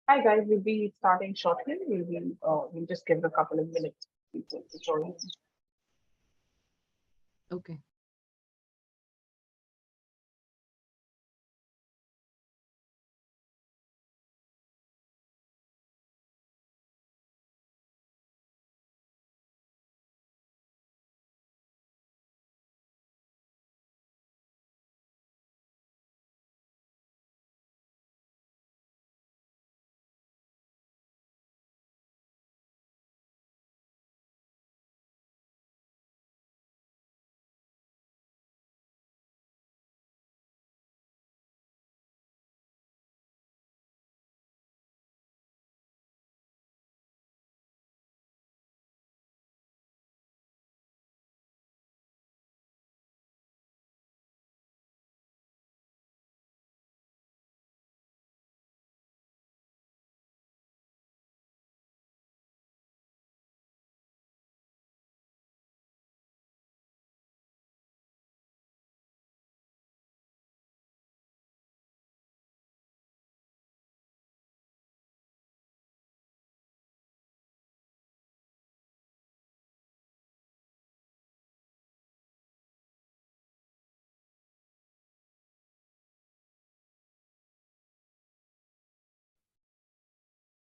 Hi guys, we'll be starting shortly. We'll just give it a couple of minutes for people to join. Okay.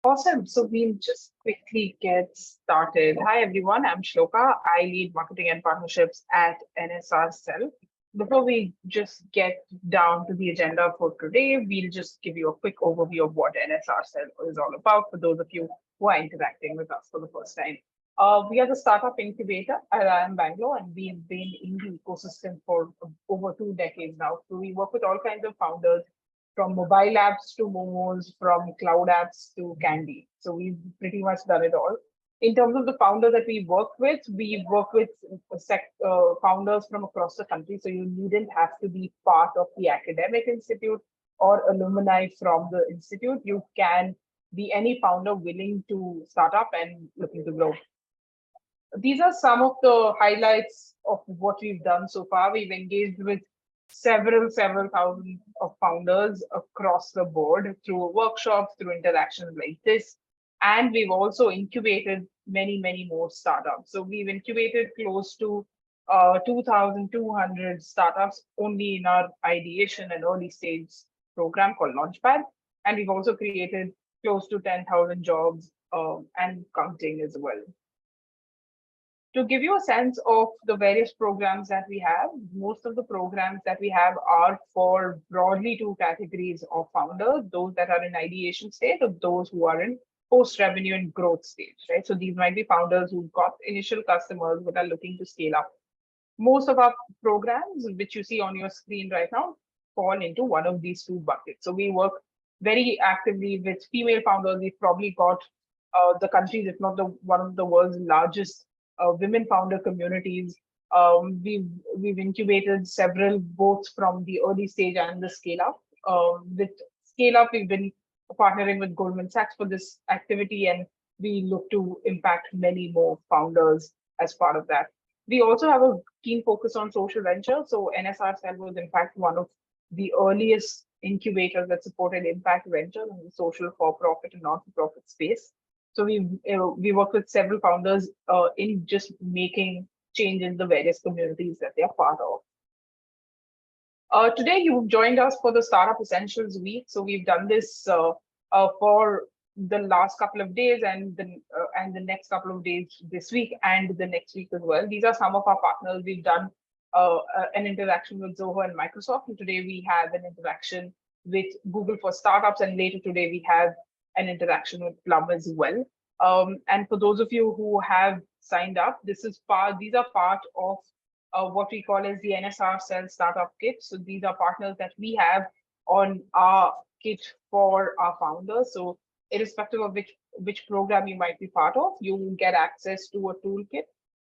Awesome. So we'll just quickly get started. Hi everyone, I'm Shloka. I lead marketing and partnerships at NSRCEL. Before we just get down to the agenda for today, we'll just give you a quick overview of what NSRCEL is all about for those of you who are interacting with us for the first time. We are the startup incubator at IIM Bangalore, and we've been in the ecosystem for over 2 decades now. So we work with all kinds of founders from mobile apps to momos, from cloud apps to candy. So we've pretty much done it all. In terms of the founders that we work with founders from across the country. So you needn't have to be part of the academic institute or alumni from the institute. You can be any founder willing to start up and looking to grow. These are some of the highlights of what we've done so far. We've engaged with several thousand of founders across the board through workshops, through interactions like this. And we've also incubated many more startups. So we've incubated close to 2,200 startups only in our ideation and early stage program called Launchpad. And we've also created close to 10,000 jobs and counting as well. To give you a sense of the various programs that we have, most of the programs that we have are for broadly two categories of founders, those that are in ideation state or those who are in post-revenue and growth stage, right? So these might be founders who've got initial customers but are looking to scale up. Most of our programs, which you see on your screen right now, fall into one of these two buckets. So we work very actively with female founders. We've probably got the countries, if not the one of the world's largest women founder communities. We've incubated several both from the early stage and the scale up. With scale up, we've been partnering with Goldman Sachs for this activity, and we look to impact many more founders as part of that. We also have a keen focus on social venture. So NSRCEL was in fact one of the earliest incubators that supported impact ventures in the social for-profit and non-for-profit space. So we work with several founders in just making change in the various communities that they are part of. Today, you've joined us for the Startup Essentials Week. So we've done this for the last couple of days and the next couple of days this week and the next week as well. These are some of our partners. We've done an interaction with Zoho and Microsoft. And today we have an interaction with Google for Startups. And later today, we have an interaction with Plum as well. And for those of you who have signed up, these are part of what we call as the NSRCEL Startup Kit. So these are partners that we have on our kit for our founders. So irrespective of which program you might be part of, you will get access to a toolkit.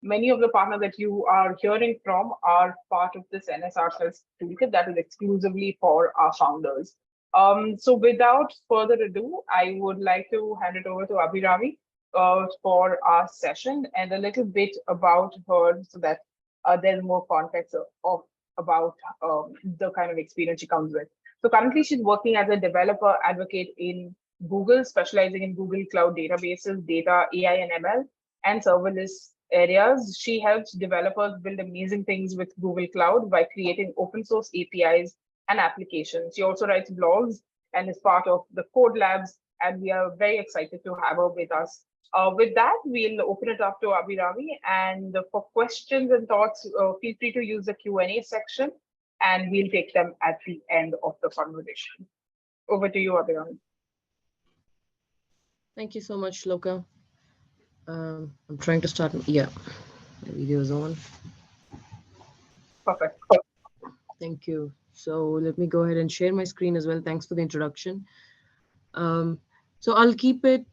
Many of the partners that you are hearing from are part of this NSRCEL toolkit that is exclusively for our founders. So without further ado, I would like to hand it over to Abirami for our session and a little bit about her so that there's more context about the kind of experience she comes with. So currently she's working as a developer advocate in Google, specializing in Google Cloud databases, data, AI, and ML, and serverless areas. She helps developers build amazing things with Google Cloud by creating open source APIs and applications. She also writes blogs and is part of the Code Labs, and we are very excited to have her with us. With that, we'll open it up to Abirami, and for questions and thoughts, feel free to use the Q&A section, and we'll take them at the end of the conversation. Over to you, Abirami. Thank you so much, Loka. I'm trying to start. Yeah, the video is on. Perfect. Thank you. So let me go ahead and share my screen as well. Thanks for the introduction. So I'll keep it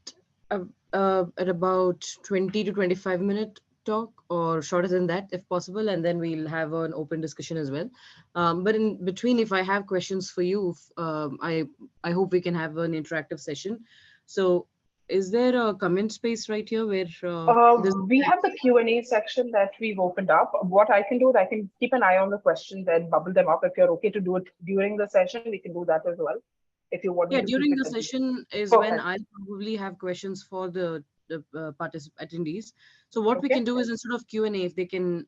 at about 20 to 25-minute talk, or shorter than that if possible, and then we'll have an open discussion as well. But in between, if I have questions for you, I hope we can have an interactive session. So is there a comment space right here where this? We have the Q&A section that we've opened up. What I can do is I can keep an eye on the questions and bubble them up. If you're okay to do it during the session, we can do that as well. If you want me Yeah, to keep during it the at the session is when perfect. I probably have questions for the attendees. So what we Okay. can do is, instead of Q&A, if they can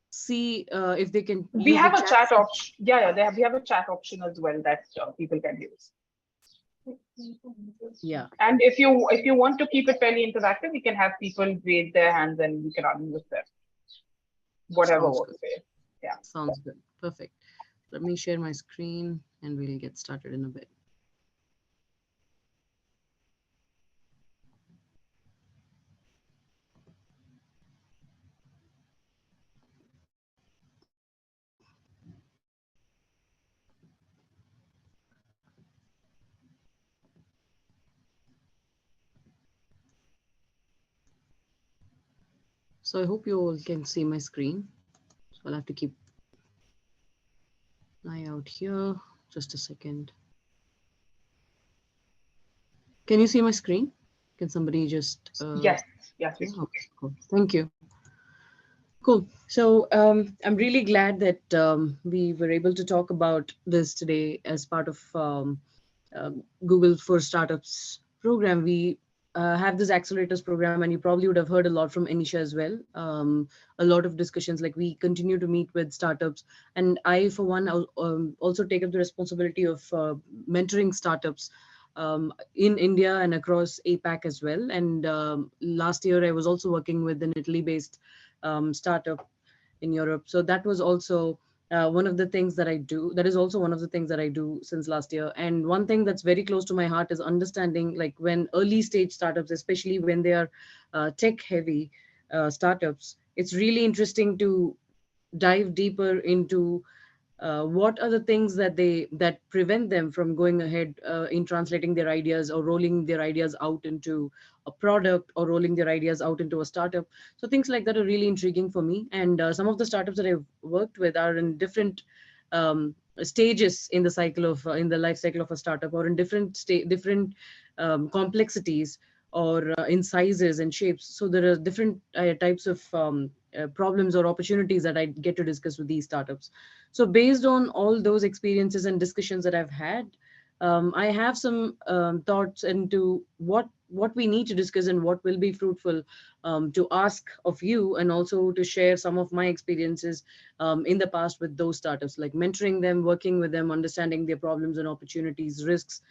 see, if they can We use the have a chat chat feature. option. Yeah, we have a chat option as well that people can use. Yeah, And if you want to keep it fairly interactive, we can have people raise their hands and we can argue with them. Whatever sounds works good. for you. Yeah. Sounds good. Perfect. Let me share my screen and we'll get started in a bit. So I hope you all can see my screen. So I'll have to keep an eye out here. Just a second. Can you see my screen? Can somebody just Yes. Yes, we yeah, can. okay, cool. Thank you. Cool. So I'm really glad that we were able to talk about this today as part of Google for Startups program. We have this accelerators program, and you probably would have heard a lot from Anisha as well. A lot of discussions, like we continue to meet with startups, and I, for one, also take up the responsibility of mentoring startups in India and across APAC as well. And last year, I was also working with an Italy-based startup in Europe. So that was also one of the things that I do. That is also one of the things that I do since last year. And one thing that's very close to my heart is understanding, like, when early stage startups, especially when they are tech heavy startups, it's really interesting to dive deeper into what are the things that prevent them from going ahead in translating their ideas or rolling their ideas out into a product or rolling their ideas out into a startup. So things like that are really intriguing for me. And some of the startups that I've worked with are in different stages in the cycle of in the life cycle of a startup, or in different complexities, or in sizes and shapes. So there are different types of problems or opportunities that I get to discuss with these startups. So based on all those experiences and discussions that I've had, I have some thoughts into what we need to discuss and what will be fruitful to ask of you, and also to share some of my experiences in the past with those startups, like mentoring them, working with them, understanding their problems and opportunities, risks,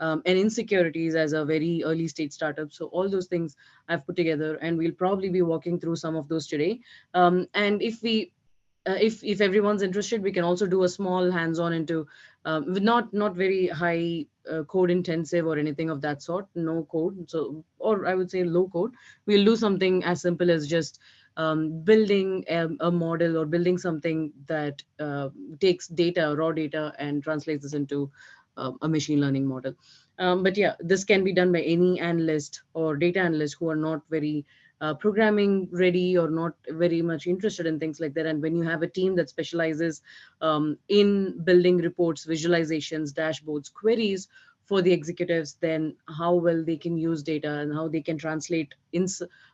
and insecurities as a very early stage startup. So all those things I've put together, and we'll probably be walking through some of those today. And if everyone's interested, we can also do a small hands-on into with not very high code intensive or anything of that sort, no code. So, or I would say low code. We'll do something as simple as just building a model, or building something that takes data, raw data, and translates this into a machine learning model. But yeah, this can be done by any analyst or data analyst who are not very programming ready, or not very much interested in things like that. And when you have a team that specializes in building reports, visualizations, dashboards, queries for the executives, then how well they can use data and how they can translate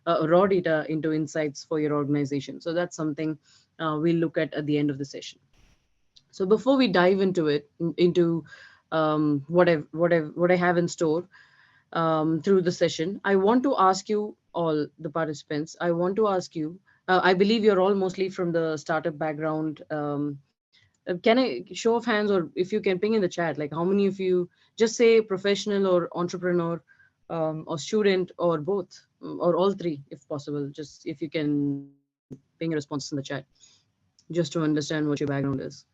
raw data into insights for your organization. So that's something we'll look at the end of the session. So before we dive into it, into what I have in store, through the session. I want to ask you all, the participants, I want to ask you, I believe you're all mostly from the startup background. Can I show of hands, or if you can ping in the chat, like how many of you just say professional or entrepreneur, or student, or both, or all three, if possible. Just if you can ping a response in the chat, just to understand what your background is.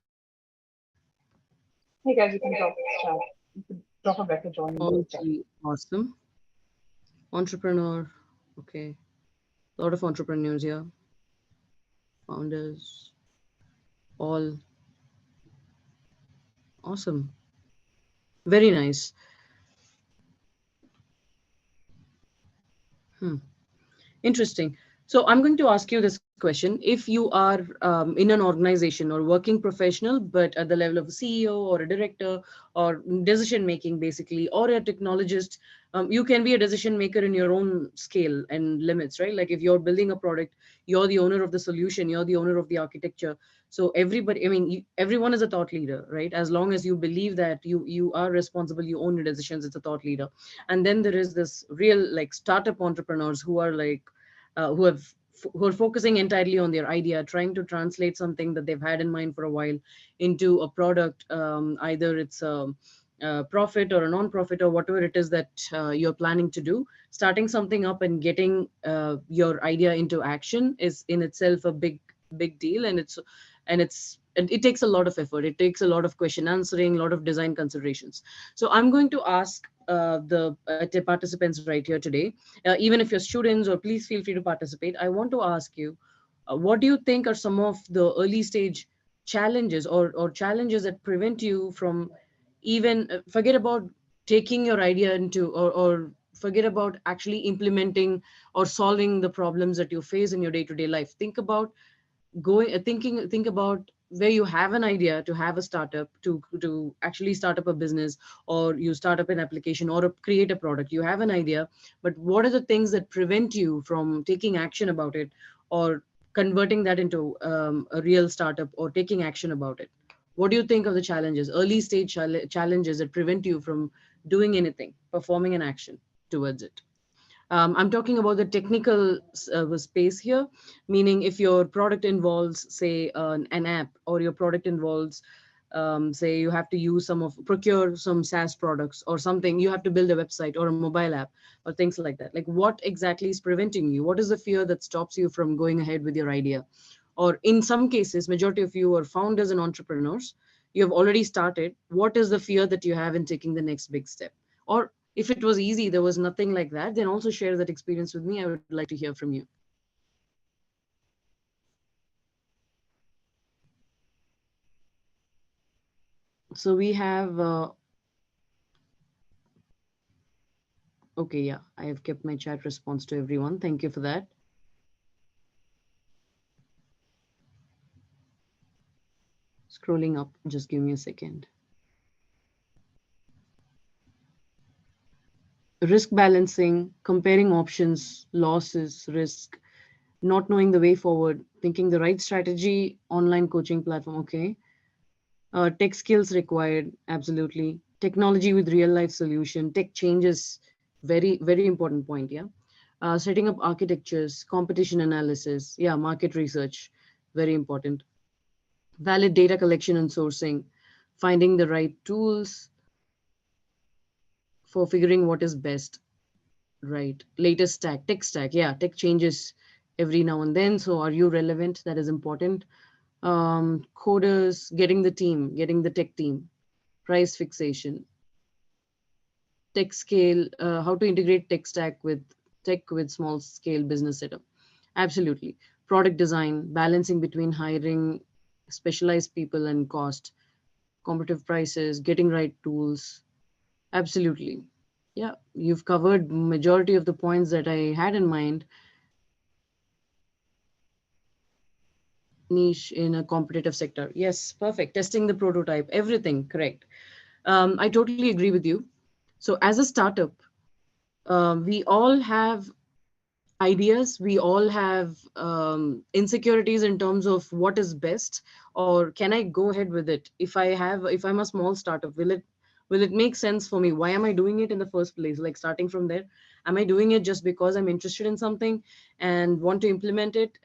Hey guys, you can drop chat. You can drop a message on All the chat. three, awesome. Entrepreneur, okay. A lot of entrepreneurs here, founders, all awesome. Very nice. Hmm. Interesting. So I'm going to ask you this question. If you are in an organization or working professional, but at the level of a CEO or a director or decision making, basically, or a technologist, you can be a decision maker in your own scale and limits, right? Like if you're building a product, you're the owner of the solution, you're the owner of the architecture. So everybody, I mean, everyone is a thought leader, right? As long as you believe that you are responsible, you own your decisions, it's a thought leader. And then there is this real like startup entrepreneurs who are like who have who are focusing entirely on their idea, trying to translate something that they've had in mind for a while into a product. Either it's a profit or a non-profit or whatever it is that you're planning to do. Starting something up and getting your idea into action is in itself a big deal, and it takes a lot of effort. It takes a lot of question answering, a lot of design considerations. So I'm going to ask the participants right here today, even if you're students, or please feel free to participate. I want to ask you, what do you think are some of the early stage challenges, or challenges that prevent you from even forget about taking your idea into, or forget about actually implementing or solving the problems that you face in your day-to-day life. Think about where you have an idea to have a startup, to actually start up a business, or you start up an application, or create a product. You have an idea, but what are the things that prevent you from taking action about it, or converting that into a real startup, or taking action about it? What do you think of the challenges, early stage challenges that prevent you from doing anything, performing an action towards it? I'm talking about the technical space here, meaning if your product involves, say, an app, or your product involves, say, you have to use procure some SaaS products or something, you have to build a website or a mobile app or things like that. Like, what exactly is preventing you? What is the fear that stops you from going ahead with your idea? Or in some cases, majority of you are founders and entrepreneurs. You have already started. What is the fear that you have in taking the next big step? Or if it was easy, there was nothing like that, then also share that experience with me. I would like to hear from you. So we have, okay, yeah, I have kept my chat response to everyone. Thank you for that. Scrolling up, just give me a second. Risk balancing, comparing options, losses, risk, not knowing the way forward, thinking the right strategy, online coaching platform. Okay. Tech skills required, absolutely. Technology with real life solution, tech changes, very important point. Yeah. Setting up architectures, competition analysis, yeah, market research, very important. Valid data collection and sourcing, finding the right tools for figuring what is best, right? Latest tech stack, yeah, tech changes every now and then. So are you relevant? That is important. Coders, getting the tech team, price fixation, tech scale, how to integrate tech with small scale business setup. Absolutely. Product design, balancing between hiring specialized people and cost, competitive prices, getting right tools. Absolutely. Yeah, you've covered majority of the points that I had in mind. Niche in a competitive sector. Yes, perfect. Testing the prototype, everything correct. I totally agree with you. So as a startup, we all have ideas, we all have insecurities in terms of what is best, or can I go ahead with it. If I'm a small startup, Will it make sense for me? Why am I doing it in the first place? Like starting from there, am I doing it just because I'm interested in something and want to implement it,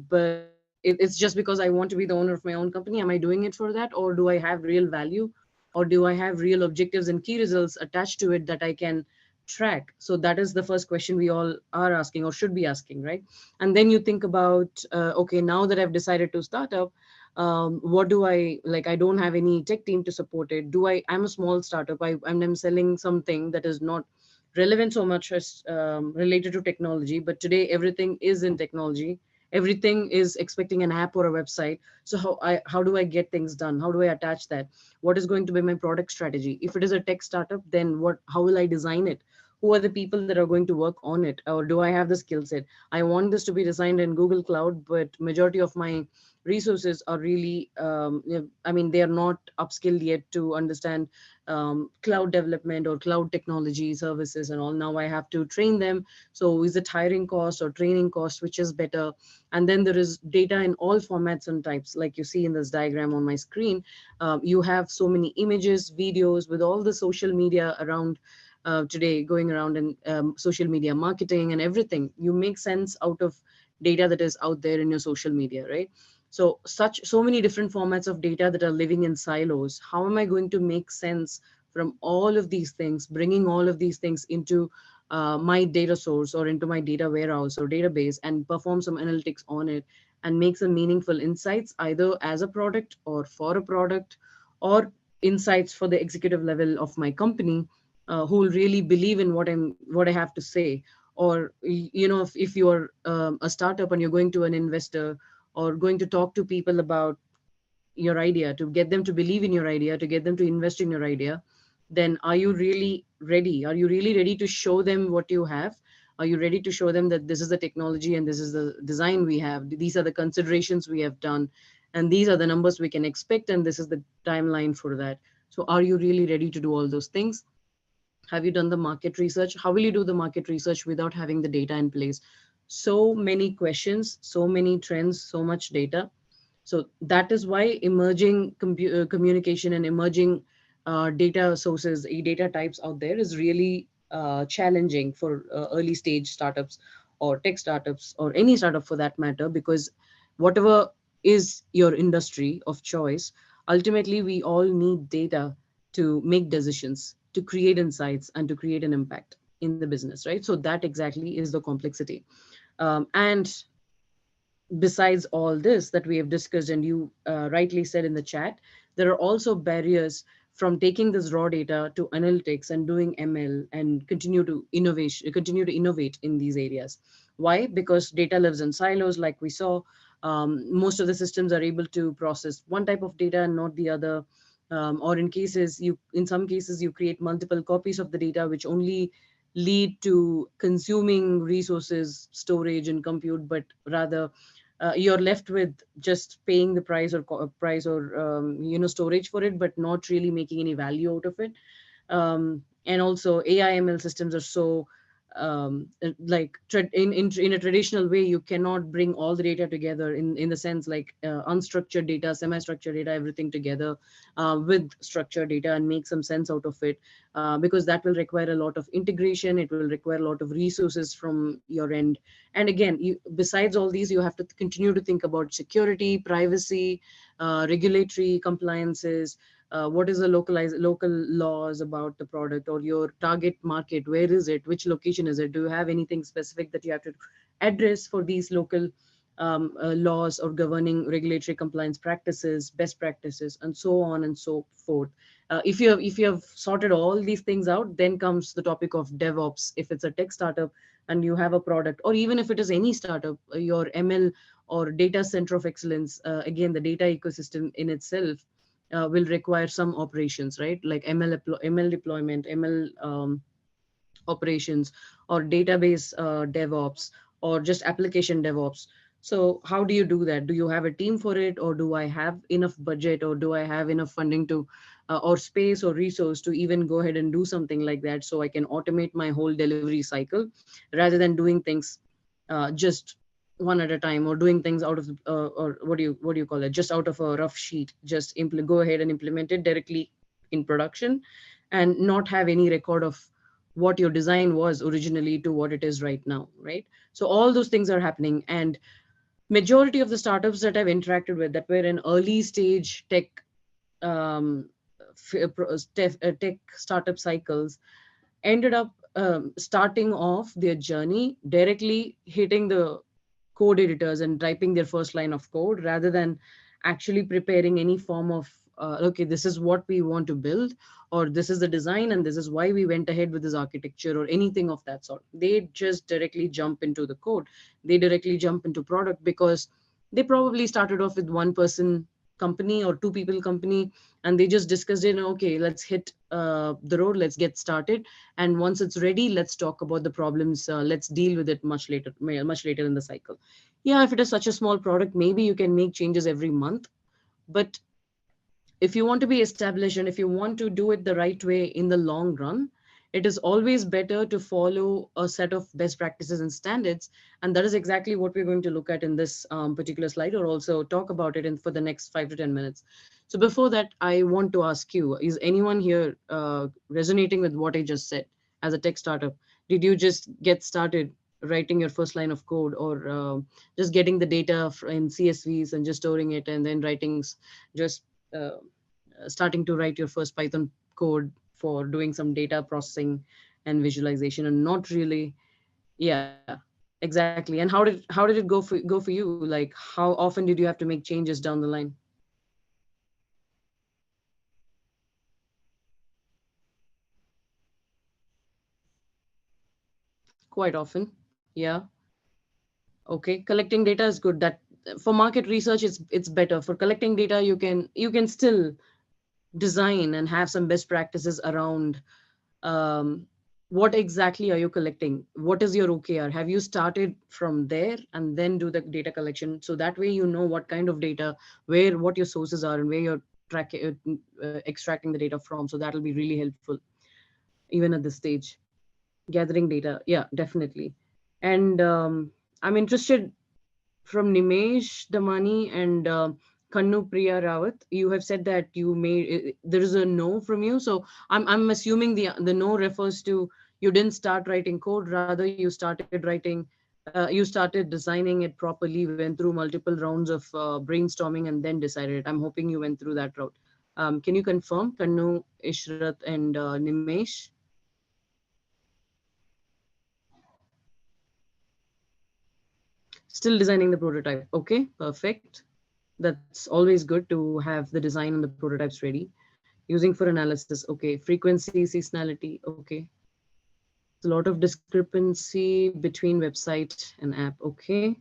but it's just because I want to be the owner of my own company? Am I doing it for that, or do I have real value, or do I have real objectives and key results attached to it that I can track? So that is the first question we all are asking or should be asking, right? And then you think about, okay, now that I've decided to start up, what do I like? I don't have any tech team to support it. I'm a small startup. I'm selling something that is not relevant so much as related to technology, but today everything is in technology. Everything is expecting an app or a website. So how do I get things done? How do I attach that? What is going to be my product strategy? If it is a tech startup, then what? How will I design it? Who are the people that are going to work on it? Or do I have the skill set? I want this to be designed in Google Cloud, but majority of my resources are really, I mean, they are not upskilled yet to understand cloud development or cloud technology services and all. Now I have to train them. So is it hiring cost or training cost, which is better? And then there is data in all formats and types, like you see in this diagram on my screen. You have so many images, videos, with all the social media around today going around, and social media marketing and everything. You make sense out of data that is out there in your social media, right? So many different formats of data that are living in silos. How am I going to make sense from all of these things, bringing all of these things into my data source or into my data warehouse or database, and perform some analytics on it and make some meaningful insights, either as a product or for a product, or insights for the executive level of my company, who will really believe in what I have to say. Or if you're a startup and you're going to an investor or going to talk to people about your idea, to get them to believe in your idea, to get them to invest in your idea, then are you really ready? Are you really ready to show them what you have? Are you ready to show them that this is the technology and this is the design we have? These are the considerations we have done, and these are the numbers we can expect, and this is the timeline for that. So, are you really ready to do all those things? Have you done the market research? How will you do the market research without having the data in place? So many questions, so many trends, so much data. So that is why emerging communication and emerging data sources, data types out there is really challenging for early stage startups or tech startups or any startup for that matter, because whatever is your industry of choice, ultimately we all need data to make decisions, to create insights, and to create an impact in the business, right? So that exactly is the complexity. And besides all this that we have discussed, and you rightly said in the chat, there are also barriers from taking this raw data to analytics and doing ML and continue to innovate in these areas. Why? Because data lives in silos, like we saw. Most of the systems are able to process one type of data and not the other. Or in some cases, you create multiple copies of the data, which only lead to consuming resources, storage, and compute, but rather you're left with just paying the price or storage for it, but not really making any value out of it. And also AI/ML systems are so like in a traditional way, you cannot bring all the data together in the sense like unstructured data, semi-structured data, everything together with structured data and make some sense out of it, because that will require a lot of integration. It will require a lot of resources from your end. And again, besides all these, you have to continue to think about security, privacy, regulatory compliances. What is the local laws about the product or your target market? Where is it? Which location is it? Do you have anything specific that you have to address for these local laws or governing regulatory compliance practices, best practices, and so on and so forth? If you have sorted all these things out, then comes the topic of DevOps. If it's a tech startup and you have a product, or even if it is any startup, your ML or data center of excellence, again, the data ecosystem in itself will require some operations, right? Like ML deployment, ML operations, or database DevOps, or just application DevOps. So how do you do that? Do you have a team for it, or do I have enough budget, or do I have enough funding to, or space or resource to even go ahead and do something like that, so I can automate my whole delivery cycle rather than doing things just one at a time, or doing things out of or what do you call it, just out of a rough sheet, just go ahead and implement it directly in production, and not have any record of what your design was originally to what it is right now, right? So all those things are happening. And majority of the startups that I've interacted with that were in early stage um, tech startup cycles ended up starting off their journey directly hitting the code editors and typing their first line of code rather than actually preparing any form of okay, this is what we want to build, or this is the design and this is why we went ahead with this architecture or anything of that sort. They just directly jump into the code, they directly jump into product because they probably started off with one person company or two people company, and they just discussed it. Okay, let's hit the road, let's get started, and once it's ready, let's talk about the problems, let's deal with it much later in the cycle. Yeah, if it is such a small product, maybe you can make changes every month, but if you want to be established and if you want to do it the right way in the long run, it is always better to follow a set of best practices and standards. And that is exactly what we're going to look at in this particular slide, or also talk about it in for the next 5 to 10 minutes. So before that, I want to ask you, is anyone here resonating with what I just said? As a tech startup, did you just get started writing your first line of code, or just getting the data in CSVs and just storing it and then just uh, starting to write your first Python code for doing some data processing and visualization, and not really? Yeah, exactly. And how did it go for you? Like, how often did you have to make changes down the line? Quite often. Yeah. Okay. Collecting data is good. That for market research, it's better. For collecting data, you can still design and have some best practices around um, what exactly are you collecting, what is your OKR, have you started from there and then do the data collection, so that way you know what kind of data, what your sources are and where you're extracting the data from. So that'll be really helpful even at this stage, gathering data. Yeah, definitely. And I'm interested from Nimesh Damani and Kannu Priya Rawat. You have said that there is a no from you. So I'm assuming the no refers to you didn't start writing code. Rather, you started designing it properly, went through multiple rounds of brainstorming, and then decided. I'm hoping you went through that route. Can you confirm, Kannu, Ishrat, and Nimesh? Still designing the prototype. Okay, perfect. That's always good to have the design and the prototypes ready. Using for analysis. Okay. Frequency, seasonality. Okay. There's a lot of discrepancy between website and app. Okay.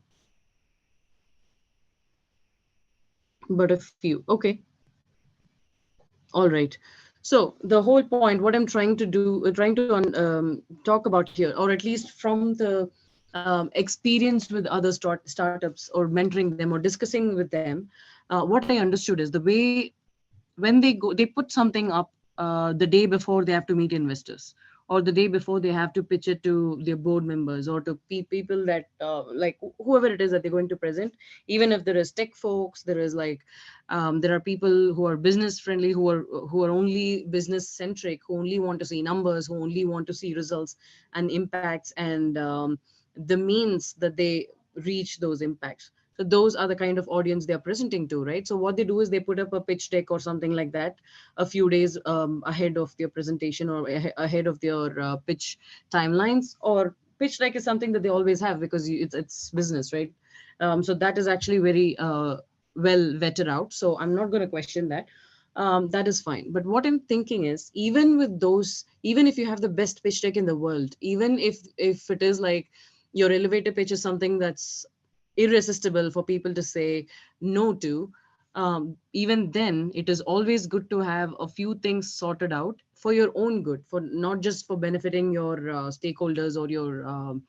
But a few. Okay. All right. So the whole point, what I'm trying to do, talk about here, or at least from the experience with other startups, or mentoring them or discussing with them, what I understood is the way when they put something up the day before they have to meet investors, or the day before they have to pitch it to their board members, or to people that like whoever it is that they're going to present. Even if there is tech folks, there are people who are business friendly, who are only business centric, who only want to see numbers, who only want to see results and impacts, and the means that they reach those impacts. So those are the kind of audience they are presenting to, right? So what they do is they put up a pitch deck or something like that a few days ahead of their presentation, or ahead of their pitch timelines. Or pitch deck is something that they always have because it's business, right? So that is actually very well vetted out. So I'm not going to question that. That is fine. But what I'm thinking is, even with those, even if you have the best pitch deck in the world, even if it is like your elevator pitch is something that's irresistible for people to say no to, even then it is always good to have a few things sorted out for your own good, for not just for benefiting your stakeholders or your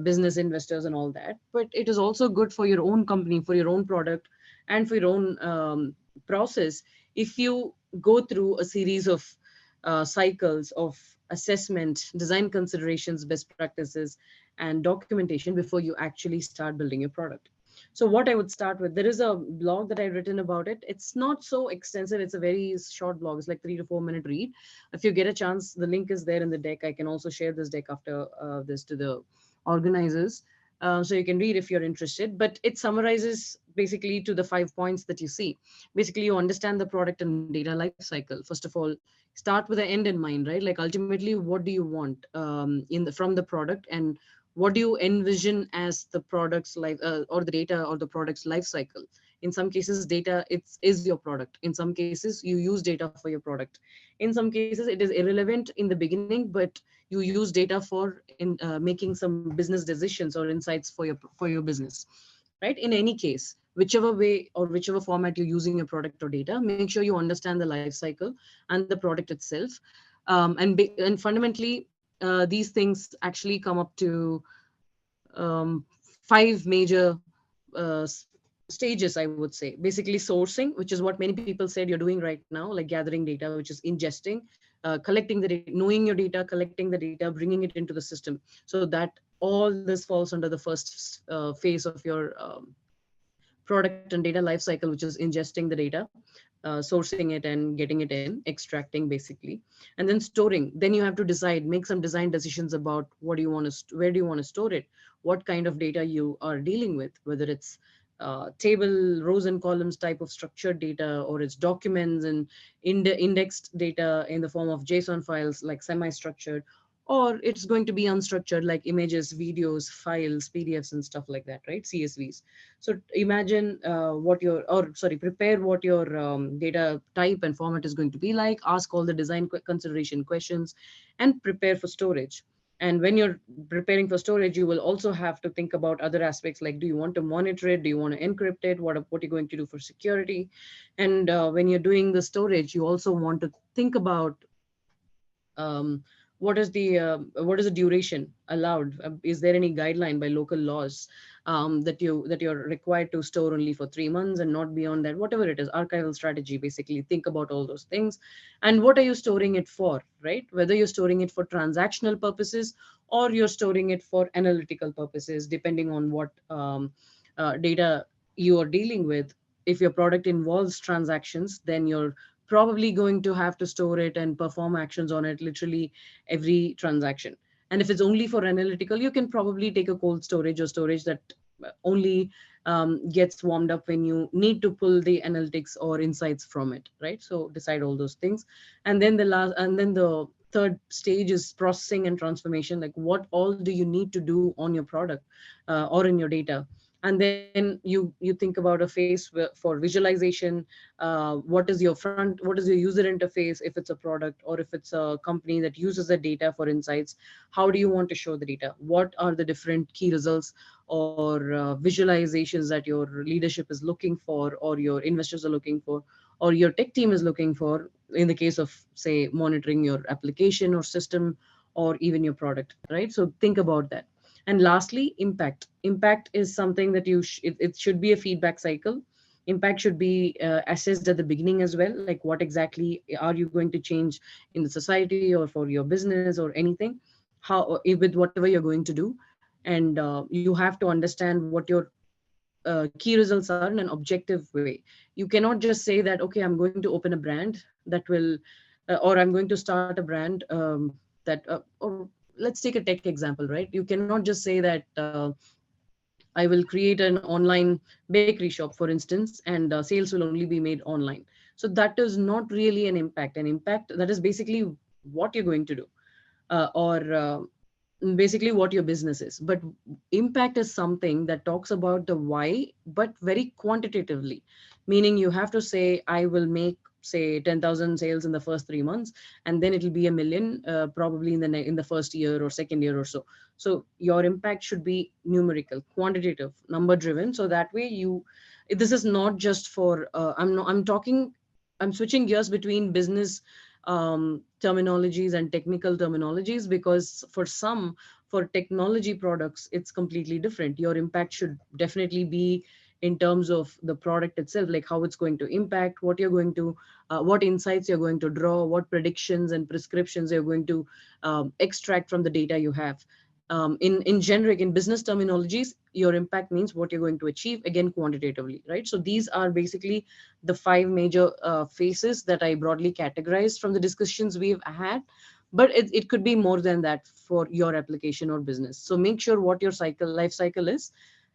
business investors and all that, but it is also good for your own company, for your own product, and for your own process. If you go through a series of cycles of assessment, design considerations, best practices, and documentation before you actually start building your product. So what I would start with, there is a blog that I've written about it. It's not so extensive. It's a very short blog. It's like 3 to 4 minute read. If you get a chance, the link is there in the deck. I can also share this deck after this to the organizers. So you can read if you're interested. But it summarizes basically to the 5 points that you see. Basically, you understand the product and data life cycle. First of all, start with the end in mind, right? Like ultimately, what do you want from the product, and what do you envision as the product's life or the data or the product's life cycle? In some cases, data is your product. In some cases, you use data for your product. In some cases, it is irrelevant in the beginning, but you use data for in making some business decisions or insights for your business, right? In any case, whichever way or whichever format you're using your product or data, make sure you understand the life cycle and the product itself. And fundamentally, these things actually come up to five major uh, s- stages, I would say. Basically, sourcing, which is what many people said you're doing right now, like gathering data, which is ingesting, collecting the data, knowing your data, collecting the data, bringing it into the system. So that all this falls under the first phase of your product and data lifecycle, which is ingesting the data, sourcing it and getting it in, extracting basically, and then storing. Then you have to decide, make some design decisions about what do you want to, where do you want to store it, what kind of data you are dealing with, whether it's table, rows and columns type of structured data, or it's documents and indexed data in the form of JSON files, like semi-structured, or it's going to be unstructured, like images, videos, files, PDFs, and stuff like that, right? CSVs. So imagine prepare what your data type and format is going to be like, ask all the design consideration questions, and prepare for storage. And when you're preparing for storage, you will also have to think about other aspects, like, do you want to monitor it? Do you want to encrypt it? What are you going to do for security? And when you're doing the storage, you also want to think about um, what is the duration allowed? Is there any guideline by local laws that you're required to store only for 3 months and not beyond that? Whatever it is, archival strategy. Basically, think about all those things, and what are you storing it for? Right? Whether you're storing it for transactional purposes or you're storing it for analytical purposes, depending on what data you are dealing with. If your product involves transactions, then you're probably going to have to store it and perform actions on it literally every transaction. And if it's only for analytical, you can probably take a cold storage or storage that only gets warmed up when you need to pull the analytics or insights from it, right? So decide all those things. And then the third stage is processing and transformation. Like, what all do you need to do on your product or in your data? And then you think about a phase for visualization. What is your user interface, if it's a product or if it's a company that uses the data for insights? How do you want to show the data? What are the different key results or visualizations that your leadership is looking for, or your investors are looking for, or your tech team is looking for, in the case of, say, monitoring your application or system, or even your product, right? So think about that. And lastly, impact is something that it should be a feedback cycle. Impact should be assessed at the beginning as well, like what exactly are you going to change in the society or for your business or anything, with whatever you're going to do. And you have to understand what your key results are in an objective way. You cannot just say that, okay, I'm going to open a brand that will or I'm going to start a brand that or let's take a tech example, right? You cannot just say that I will create an online bakery shop, for instance, and sales will only be made online. So that is not really an impact. An impact, that is basically what you're going to do, or basically what your business is. But impact is something that talks about the why, but very quantitatively. Meaning, you have to say, I will make, say, 10,000 sales in the first 3 months, and then it'll be a million probably in in the first year or second year or so. So your impact should be numerical, quantitative, number driven. So that way this is not just for I'm switching gears between business terminologies and technical terminologies, because for technology products, it's completely different. Your impact should definitely be in terms of the product itself, like how it's going to impact, what insights you're going to draw, what predictions and prescriptions you're going to extract from the data you have. In generic, in business terminologies, your impact means what you're going to achieve, again quantitatively, right? So these are basically the five major phases that I broadly categorized from the discussions we've had. But it could be more than that for your application or business. So make sure what your life cycle is,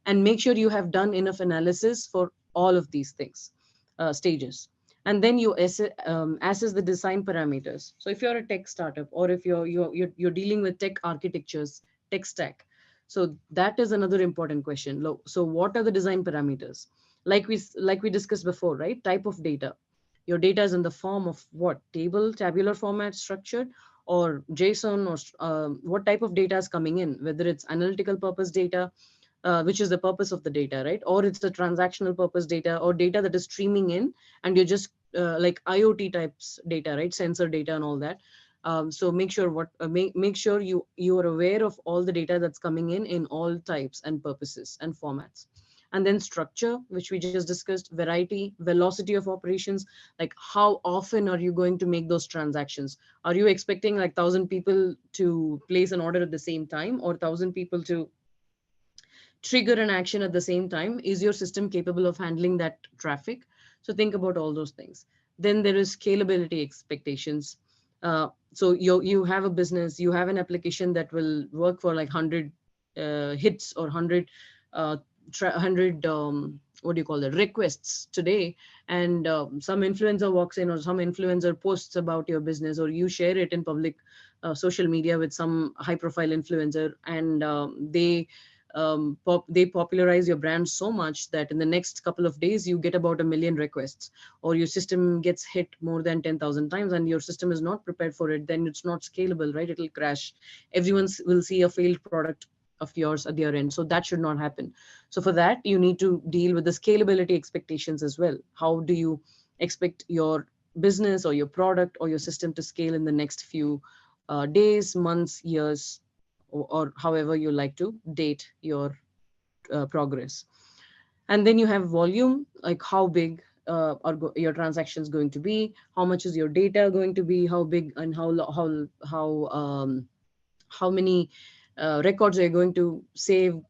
and make sure you have done enough analysis for all of these things, stages. And then you assess the design parameters. So if you're a tech startup, or if you're dealing with tech architectures, tech stack, so that is another important question. So what are the design parameters? Like we discussed before, right? Type of data. Your data is in the form of what? Table, tabular format, structured, or JSON, or what type of data is coming in, whether it's analytical purpose data, which is the purpose of the data, right? Or it's a transactional purpose data, or data that is streaming in, and you're just like IoT types data, right? Sensor data and all that. So make sure make sure you are aware of all the data that's coming in all types and purposes and formats. And then structure, which we just discussed, variety, velocity of operations, like how often are you going to make those transactions? Are you expecting like 1,000 people to place an order at the same time, or 1,000 people to trigger an action at the same time? Is your system capable of handling that traffic? So think about all those things. Then there is scalability expectations. So you have a business, you have an application that will work for like 100 hits, or 100 100 what do you call it, requests today. And some influencer walks in, or some influencer posts about your business, or you share it in public social media with some high profile influencer, and they popularize your brand so much that in the next couple of days you get about 1 million requests, or your system gets hit more than 10,000 times, and your system is not prepared for it. Then it's not scalable, right? It'll crash. Everyone will see a failed product of yours at their end. So that should not happen. So for that, you need to deal with the scalability expectations as well. How do you expect your business or your product or your system to scale in the next few days, months, years, or however you like to date your progress? And then you have volume, like how big your transactions going to be, how much is your data going to be, how big, and how many records are you going to save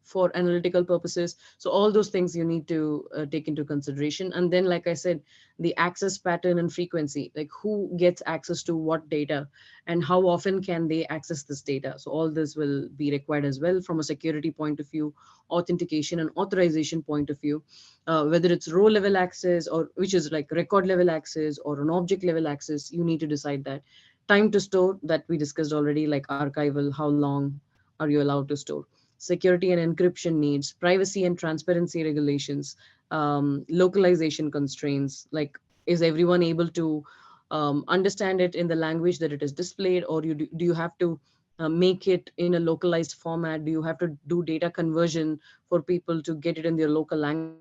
for analytical purposes. So all those things you need to take into consideration. And then, like I said, the access pattern and frequency, like who gets access to what data, and how often can they access this data. So all this will be required as well from a security point of view, authentication and authorization point of view, whether it's row level access, or which is like record level access, or an object level access. You need to decide that. Time to store, that we discussed already, like archival, how long are you allowed to store. Security and encryption needs, privacy and transparency regulations, localization constraints, like is everyone able to understand it in the language that it is displayed, or do you have to make it in a localized format? Do you have to do data conversion for people to get it in their local languages?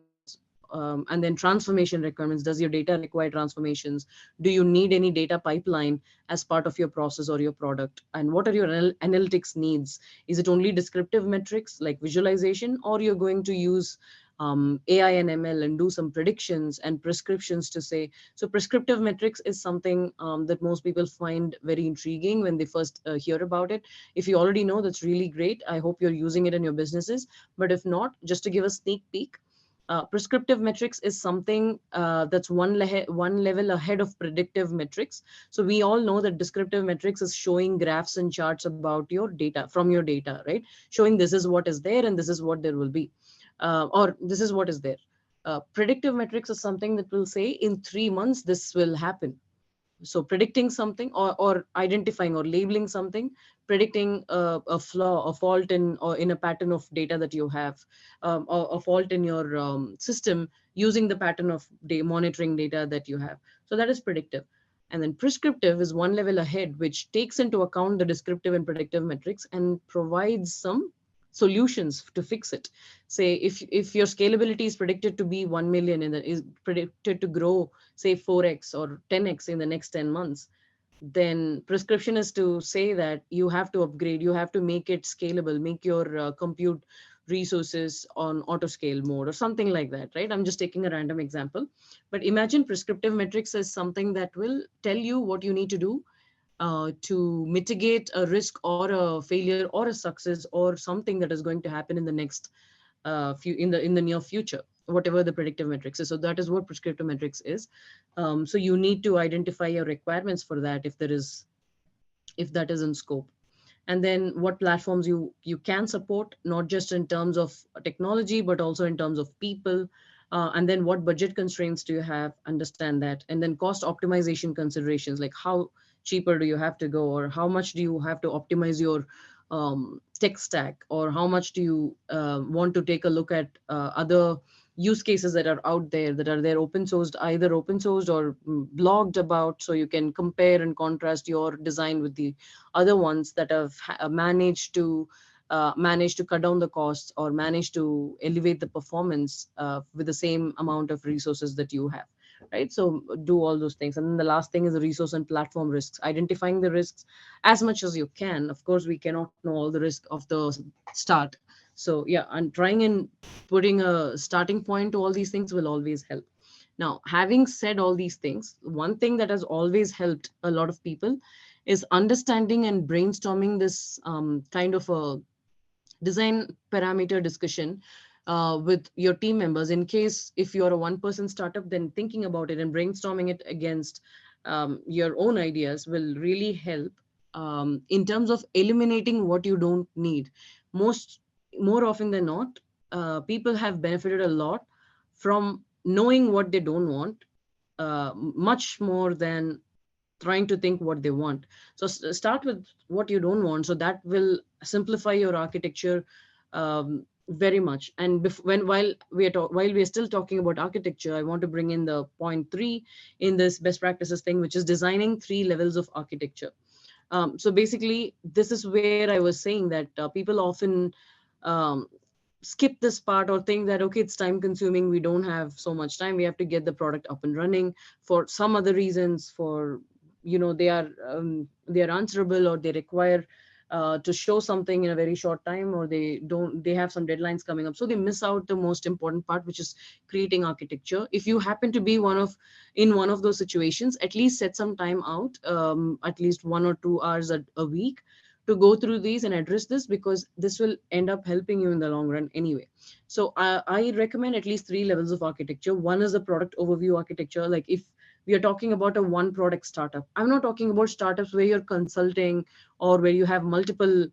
And then transformation requirements. Does your data require transformations? Do you need any data pipeline as part of your process or your product? And what are your analytics needs? Is it only descriptive metrics like visualization, or you're going to use AI and ML and do some predictions and prescriptions to say? So prescriptive metrics is something that most people find very intriguing when they first hear about it. If you already know, that's really great. I hope you're using it in your businesses. But if not, just to give a sneak peek, prescriptive metrics is something that's one level ahead of predictive metrics. So we all know that descriptive metrics is showing graphs and charts about your data, from your data, right? Showing this is what is there and this is what there will be, or this is what is there. Predictive metrics is something that will say in 3 months this will happen. So predicting something, or identifying or labeling something, predicting a flaw, a fault in, or in a pattern of data that you have, or a fault in your system, using the pattern of monitoring data that you have. So that is predictive. And then prescriptive is one level ahead, which takes into account the descriptive and predictive metrics and provides some solutions to fix it. Say if your scalability is predicted to be 1 million, and that is predicted to grow say 4x or 10x in the next 10 months, then prescription is to say that you have to upgrade, you have to make it scalable, make your compute resources on auto scale mode, or something like that, right? I'm just taking a random example. But imagine prescriptive metrics as something that will tell you what you need to do to mitigate a risk or a failure or a success or something that is going to happen in the next few in the near future, whatever the predictive metrics is. So that is what prescriptive metrics is. So you need to identify your requirements for that if that is in scope, and then what platforms you can support, not just in terms of technology but also in terms of people, and then what budget constraints do you have, understand that, and then cost optimization considerations, like how cheaper do you have to go, or how much do you have to optimize your tech stack, or how much do you want to take a look at other use cases that are out there, that are there open sourced, either open sourced or blogged about, so you can compare and contrast your design with the other ones that have managed to cut down the costs or managed to elevate the performance with the same amount of resources that you have, right? So do all those things. And then the last thing is the resource and platform risks, identifying the risks as much as you can. Of course, we cannot know all the risk of the start. So yeah, and trying and putting a starting point to all these things will always help. Now, having said all these things, one thing that has always helped a lot of people is understanding and brainstorming this kind of a design parameter discussion with your team members. In case if you're a one person startup, then thinking about it and brainstorming it against your own ideas will really help in terms of eliminating what you don't need. most More often than not, people have benefited a lot from knowing what they don't want, much more than trying to think what they want. So start with what you don't want. So that will simplify your architecture very much. And while we are still talking about architecture, I want to bring in the point 3 in this best practices thing, which is designing 3 levels of architecture. So basically, this is where I was saying that people often um, skip this part or think that okay, it's time consuming, we don't have so much time, we have to get the product up and running for some other reasons, for they are answerable, or they require to show something in a very short time, or they have some deadlines coming up, so they miss out the most important part, which is creating architecture. If you happen to be one of those situations, at least set some time out, at least 1 or 2 hours a week, to go through these and address this, because this will end up helping you in the long run anyway. So I recommend at least 3 levels of architecture. One is the product overview architecture. Like if we are talking about a one product startup, I'm not talking about startups where you're consulting or where you have multiple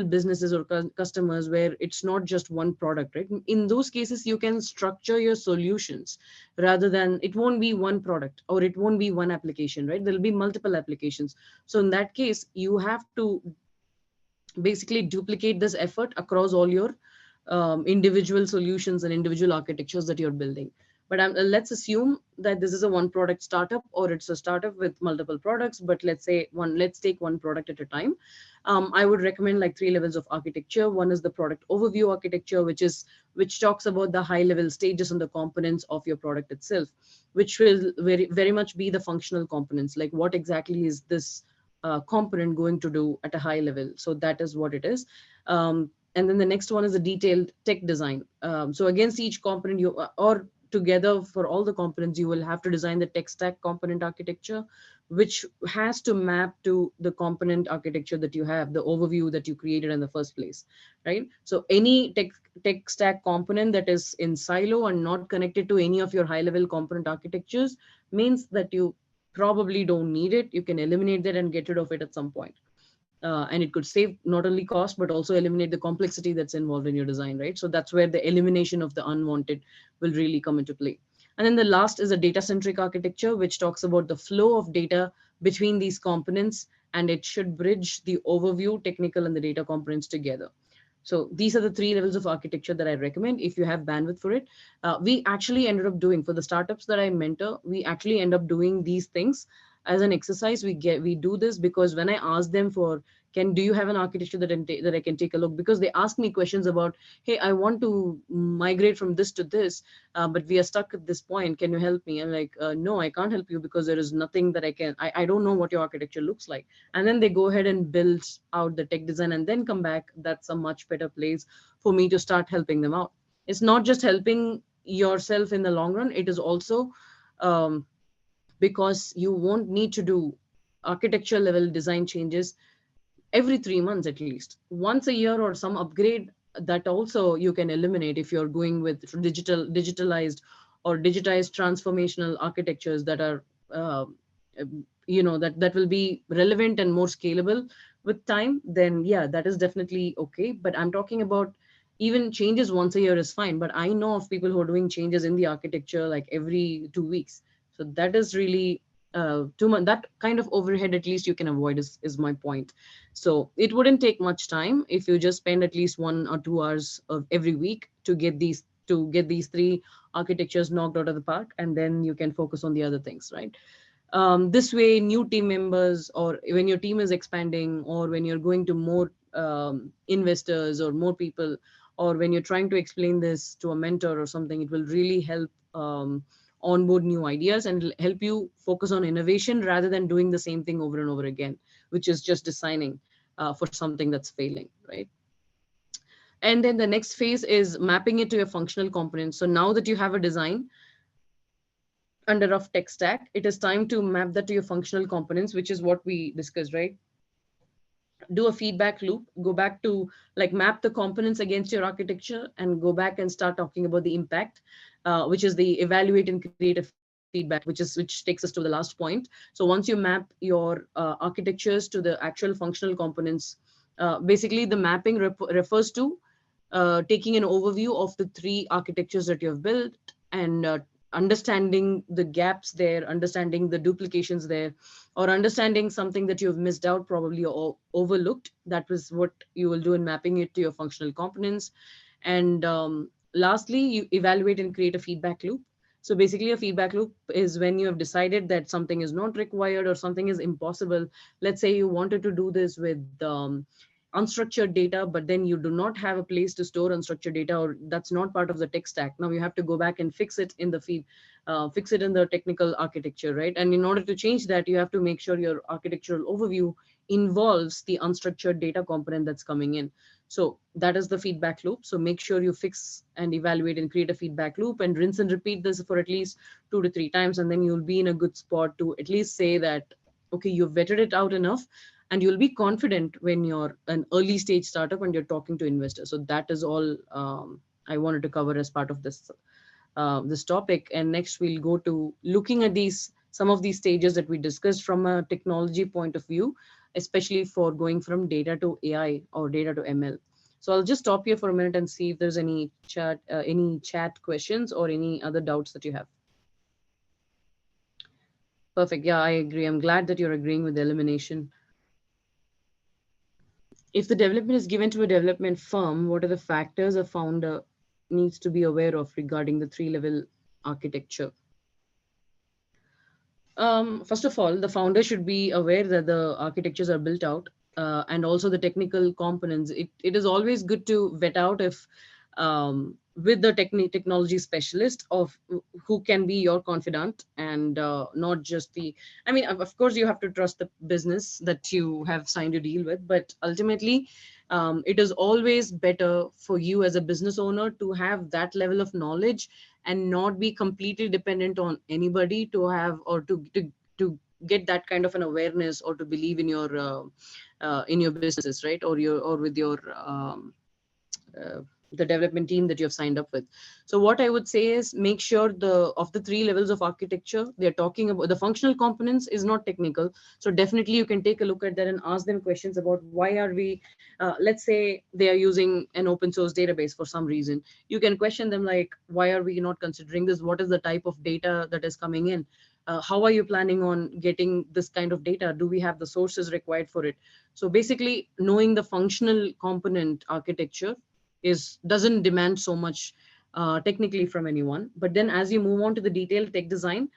businesses or customers, where it's not just one product, right? In those cases, you can structure your solutions rather than, it won't be one product or it won't be one application, right? There'll be multiple applications. So in that case, you have to basically duplicate this effort across all your individual solutions and individual architectures that you're building. But let's assume that this is a one product startup, or it's a startup with multiple products, but let's take one product at a time. I would recommend like 3 levels of architecture. One is the product overview architecture, which talks about the high level stages and the components of your product itself, which will very much be the functional components, like what exactly is this component going to do at a high level. So that is what it is. And then the next one is a detailed tech design. So against each component, or together for all the components, you will have to design the tech stack component architecture, which has to map to the component architecture that you have, the overview that you created in the first place, right? So any tech stack component that is in silo and not connected to any of your high level component architectures means that you probably don't need it. You can eliminate that and get rid of it at some point. And it could save not only cost but also eliminate the complexity that's involved in your design, right? So that's where the elimination of the unwanted will really come into play. And then the last is a data centric architecture, which talks about the flow of data between these components, and it should bridge the overview, technical, and the data components together. So these are the 3 levels of architecture that I recommend if you have bandwidth for it. We actually ended up doing, for the startups that I mentor, we actually end up doing these things as an exercise. We do this because when I ask them for, do you have an architecture that I can take a look? Because they ask me questions about, hey, I want to migrate from this to this, but we are stuck at this point. Can you help me? I'm like, no, I can't help you because there is nothing that I don't know what your architecture looks like. And then they go ahead and build out the tech design and then come back. That's a much better place for me to start helping them out. It's not just helping yourself in the long run. It is also, because you won't need to do architecture level design changes every 3 months at least, once a year, or some upgrade that also you can eliminate if you're going with digitalized or digitized transformational architectures that are uh, that will be relevant and more scalable with time. Then yeah, that is definitely okay. But I'm talking about even changes once a year is fine, but I know of people who are doing changes in the architecture like every 2 weeks. So that is really too much. That kind of overhead at least you can avoid, is my point. So it wouldn't take much time if you just spend at least 1 or 2 hours of every week to get these three architectures knocked out of the park, and then you can focus on the other things, right? This way, new team members, or when your team is expanding, or when you're going to more investors or more people, or when you're trying to explain this to a mentor or something, it will really help onboard new ideas and help you focus on innovation rather than doing the same thing over and over again, which is just designing for something that's failing, right? And then the next phase is mapping it to your functional components. So now that you have a design under rough tech stack, it is time to map that to your functional components, which is what we discussed, right? Do a feedback loop, go back to like map the components against your architecture and go back and start talking about the impact, which is the evaluate and create a feedback, which takes us to the last point. So once you map your architectures to the actual functional components, basically the mapping refers to taking an overview of the three architectures that you have built, and understanding the gaps there, understanding the duplications there, or understanding something that you've missed out probably or overlooked. That was what you will do in mapping it to your functional components. And lastly, you evaluate and create a feedback loop. So basically, a feedback loop is when you have decided that something is not required or something is impossible. Let's say you wanted to do this with unstructured data, but then you do not have a place to store unstructured data, or that's not part of the tech stack. Now you have to go back and fix it in the feed, fix it in the technical architecture, right? And in order to change that, you have to make sure your architectural overview involves the unstructured data component that's coming in. So that is the feedback loop. So make sure you fix and evaluate and create a feedback loop and rinse and repeat this for at least 2 to 3 times. And then you'll be in a good spot to at least say that, okay, you've vetted it out enough, and you'll be confident when you're an early stage startup and you're talking to investors. So that is all I wanted to cover as part of this topic. And next we'll go to looking at these some of these stages that we discussed from a technology point of view, especially for going from data to AI or data to ML. So I'll just stop here for a minute and see if there's any chat questions or any other doubts that you have. Perfect. Yeah, I agree. I'm glad that you're agreeing with the elimination. If the development is given to a development firm, what are the factors a founder needs to be aware of regarding the three-level architecture? First of all, the founder should be aware that the architectures are built out, and also the technical components. It is always good to vet out if with the technology specialist of who can be your confidant, and not just the, I mean, of course you have to trust the business that you have signed a deal with, but ultimately it is always better for you as a business owner to have that level of knowledge and not be completely dependent on anybody to have, or to get that kind of an awareness, or to believe in your businesses, right? Or your, or with your uh, the development team that you have signed up with. So what I would say is, make sure the of the three levels of architecture they're talking about, the functional components is not technical. So definitely you can take a look at that and ask them questions about why are we, let's say they are using an open source database for some reason. You can question them like, why are we not considering this? What is the type of data that is coming in? How are you planning on getting this kind of data? Do we have the sources required for it? So basically, knowing the functional component architecture is doesn't demand so much technically from anyone. But then as you move on to the detailed tech design,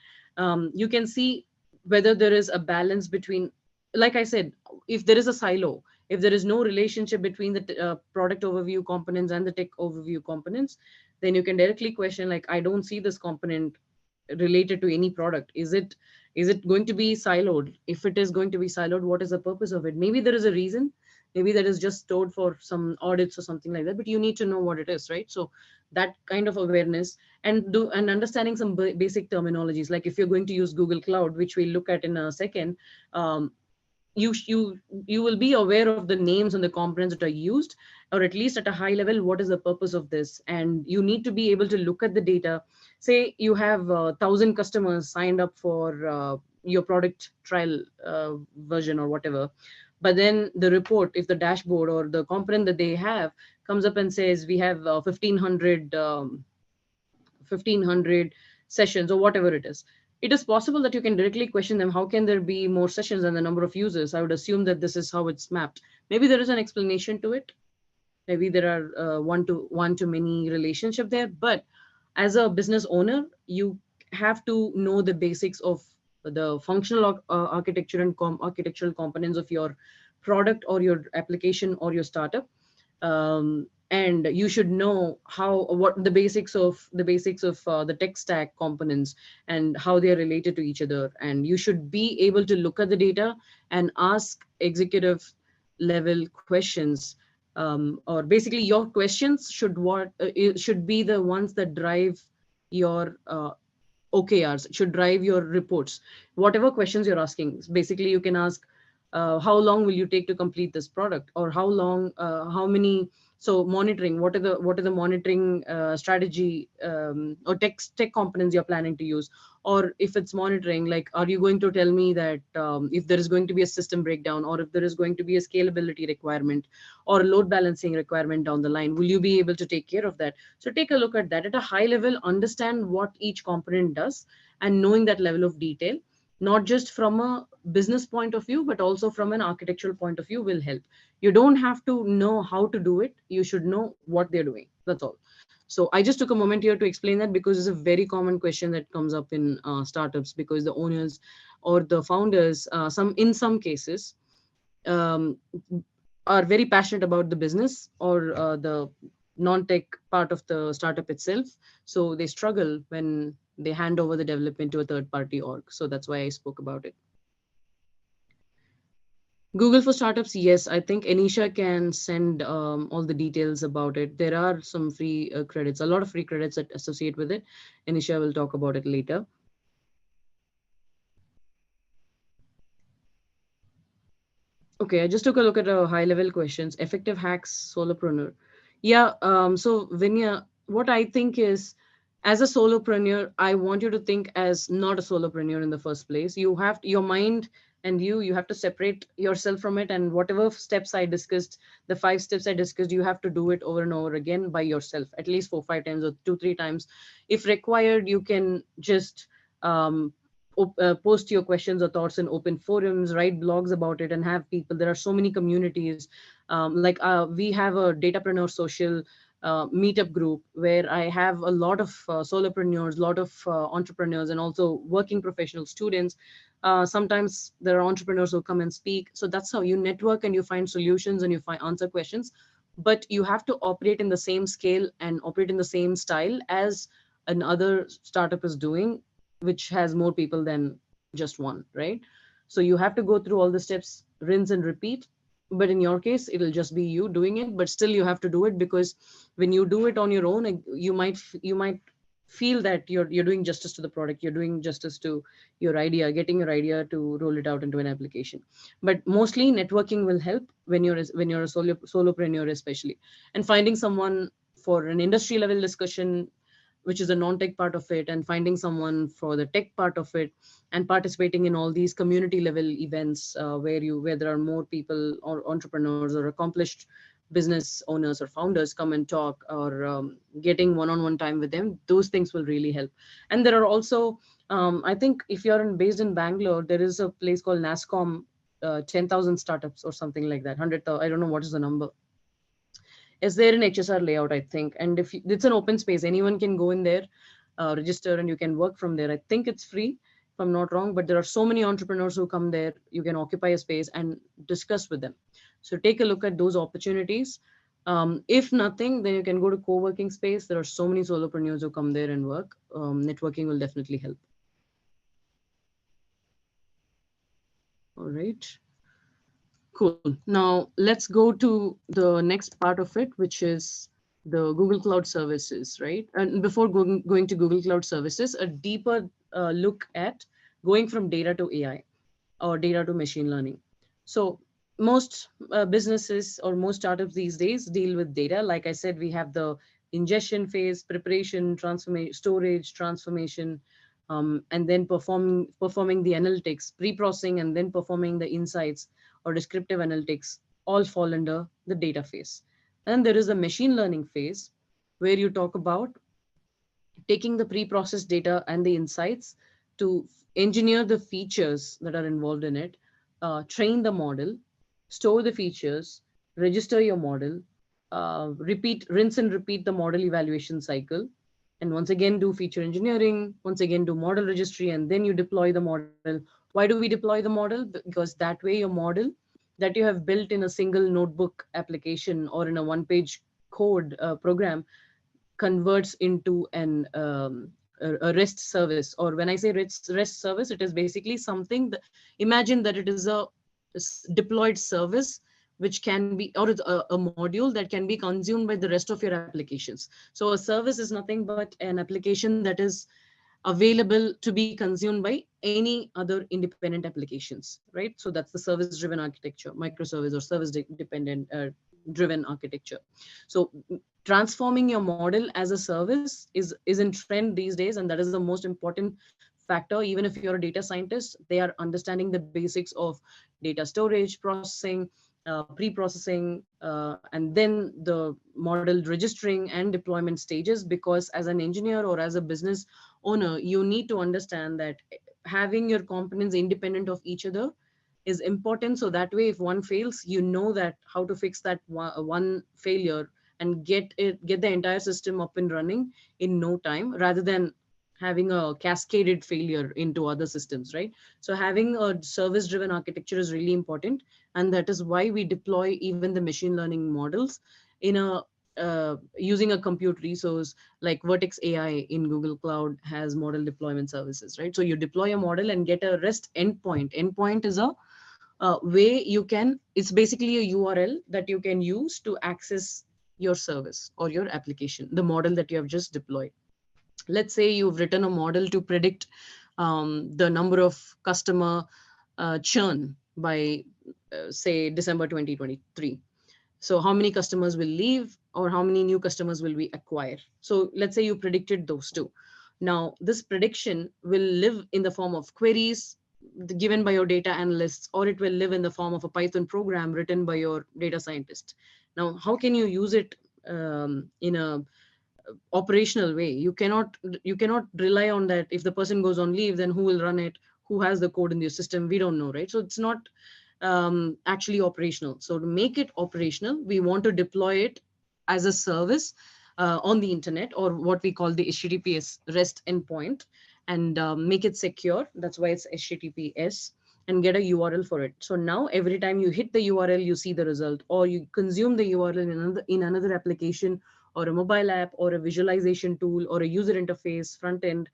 you can see whether there is a balance between, like I said, if there is a silo, if there is no relationship between the product overview components and the tech overview components, then you can directly question like, I don't see this component related to any product. Is it going to be siloed? If it is going to be siloed, what is the purpose of it? Maybe there is a reason, maybe that is just stored for some audits or something like that, but you need to know what it is, right? So that kind of awareness, and understanding some basic terminologies, like if you're going to use Google Cloud, which we'll look at in a second, you will be aware of the names and the components that are used, or at least at a high level, what is the purpose of this. And you need to be able to look at the data. Say you have 1,000 customers signed up for your product trial version or whatever, but then the report, if the dashboard or the component that they have comes up and says we have 1,500 sessions or whatever it is possible that you can directly question them, how can there be more sessions than the number of users? I would assume that this is how it's mapped. Maybe there is an explanation to it. Maybe there are one to many relationship there. But as a business owner, you have to know the basics of the functional architecture and architectural components of your product or your application or your startup. And you should know how what the basics of the tech stack components and how they are related to each other. And you should be able to look at the data and ask executive level questions, or basically your questions should be the ones that drive your OKRs, should drive your reports. Whatever questions you're asking, basically you can ask, how long will you take to complete this product, or how many. So monitoring, what are the monitoring strategy, or tech components you're planning to use. Or if it's monitoring, like, are you going to tell me that if there is going to be a system breakdown, or if there is going to be a scalability requirement or load balancing requirement down the line, will you be able to take care of that? So take a look at that at a high level, understand what each component does, and knowing that level of detail, not just from a business point of view, but also from an architectural point of view, will help. You don't have to know how to do it. You should know what they're doing. That's all. So I just took a moment here to explain that, because it's a very common question that comes up in startups, because the owners or the founders, in some cases, um, are very passionate about the business or the non-tech part of the startup itself. So they struggle when they hand over the development to a third party org. So that's why I spoke about it. Google for Startups, yes, I think Anisha can send all the details about it. There are some free credits, a lot of free credits that associate with it. Anisha will talk about it later. Okay, I just took a look at high level questions. Effective hacks, solopreneur. Yeah, so Vinya, what I think is, as a solopreneur, I want you to think as not a solopreneur in the first place. You have your mind, and you have to separate yourself from it. And whatever steps I discussed, the 5 steps I discussed, you have to do it over and over again by yourself, at least 4 5 times or 2 3 times. If required, you can just um, post your questions or thoughts in open forums, write blogs about it, and have people. There are so many communities. We have a Datapreneur social meetup group where I have a lot of solopreneurs, a lot of entrepreneurs, and also working professional students. Sometimes there are entrepreneurs who come and speak. So that's how you network and you find solutions and you find answer questions. But you have to operate in the same scale and operate in the same style as another startup is doing, which has more people than just one, right? So you have to go through all the steps, rinse and repeat. But in your case, it'll just be you doing it, but still you have to do it, because when you do it on your own, you might feel that you're doing justice to the product, you're doing justice to your idea, getting your idea to roll it out into an application. But mostly networking will help when you're a solopreneur especially, and finding someone for an industry level discussion, which is the non-tech part of it, and finding someone for the tech part of it, and participating in all these community level events where there are more people or entrepreneurs or accomplished business owners or founders come and talk, or getting one-on-one time with them. Those things will really help. And there are also, I think if you're based in Bangalore, there is a place called NASCOM, 10,000 startups or something like that, 100,000, I don't know what is the number. Is there an HSR layout, I think. And if it's an open space, anyone can go in there, register, and you can work from there. I think it's free, if I'm not wrong, but there are so many entrepreneurs who come there. You can occupy a space and discuss with them. So take a look at those opportunities. If nothing, then you can go to co-working space. There are so many solopreneurs who come there and work. Networking will definitely help. All right. Cool. Now let's go to the next part of it, which is the Google Cloud Services, right? And before going to Google Cloud Services, a deeper look at going from data to AI or data to machine learning. So most businesses or most startups these days deal with data. Like I said, we have the ingestion phase, preparation, transformation, storage, transformation, and then performing the analytics, pre-processing, and then performing the insights or descriptive analytics. All fall under the data phase. And there is a machine learning phase where you talk about taking the pre-processed data and the insights to engineer the features that are involved in it, train the model, store the features, register your model, rinse and repeat the model evaluation cycle, and once again do feature engineering, once again do model registry, and then you deploy the model. Why do we deploy the model? Because that way your model that you have built in a single notebook application or in a one-page code program converts into a REST service. Or when I say REST service, it is basically something that, imagine that it is a deployed service which can be, or it's a module that can be consumed by the rest of your applications. So a service is nothing but an application that is available to be consumed by any other independent applications, right? So that's the service driven architecture, microservice or service dependent driven architecture. So transforming your model as a service is in trend these days, and that is the most important factor. Even if you're a data scientist, they are understanding the basics of data storage, processing, pre-processing, and then the model registering and deployment stages. Because as an engineer or as a business owner, you need to understand that having your components independent of each other is important. So that way, if one fails, you know that how to fix that one failure and get the entire system up and running in no time, rather than having a cascaded failure into other systems, right? So having a service driven architecture is really important, and that is why we deploy even the machine learning models in a using a compute resource like Vertex AI in Google Cloud has model deployment services, right? So you deploy a model and get a REST endpoint. Endpoint is a way you can, it's basically a URL that you can use to access your service or your application, the model that you have just deployed. Let's say you've written a model to predict the number of customer churn by say December 2023. So how many customers will leave or how many new customers will we acquire? So let's say you predicted those two. Now this prediction will live in the form of queries given by your data analysts, or it will live in the form of a Python program written by your data scientist. Now how can you use it in a operational way? You cannot rely on that. If the person goes on leave, then who will run it? Who has the code in the system? We don't know, right? So it's not actually operational. So to make it operational, we want to deploy it as a service on the internet, or what we call the HTTPS REST endpoint, and make it secure. That's why it's HTTPS, and get a URL for it. So now every time you hit the URL, you see the result, or you consume the URL in another application, or a mobile app, or a visualization tool, or a user interface front end,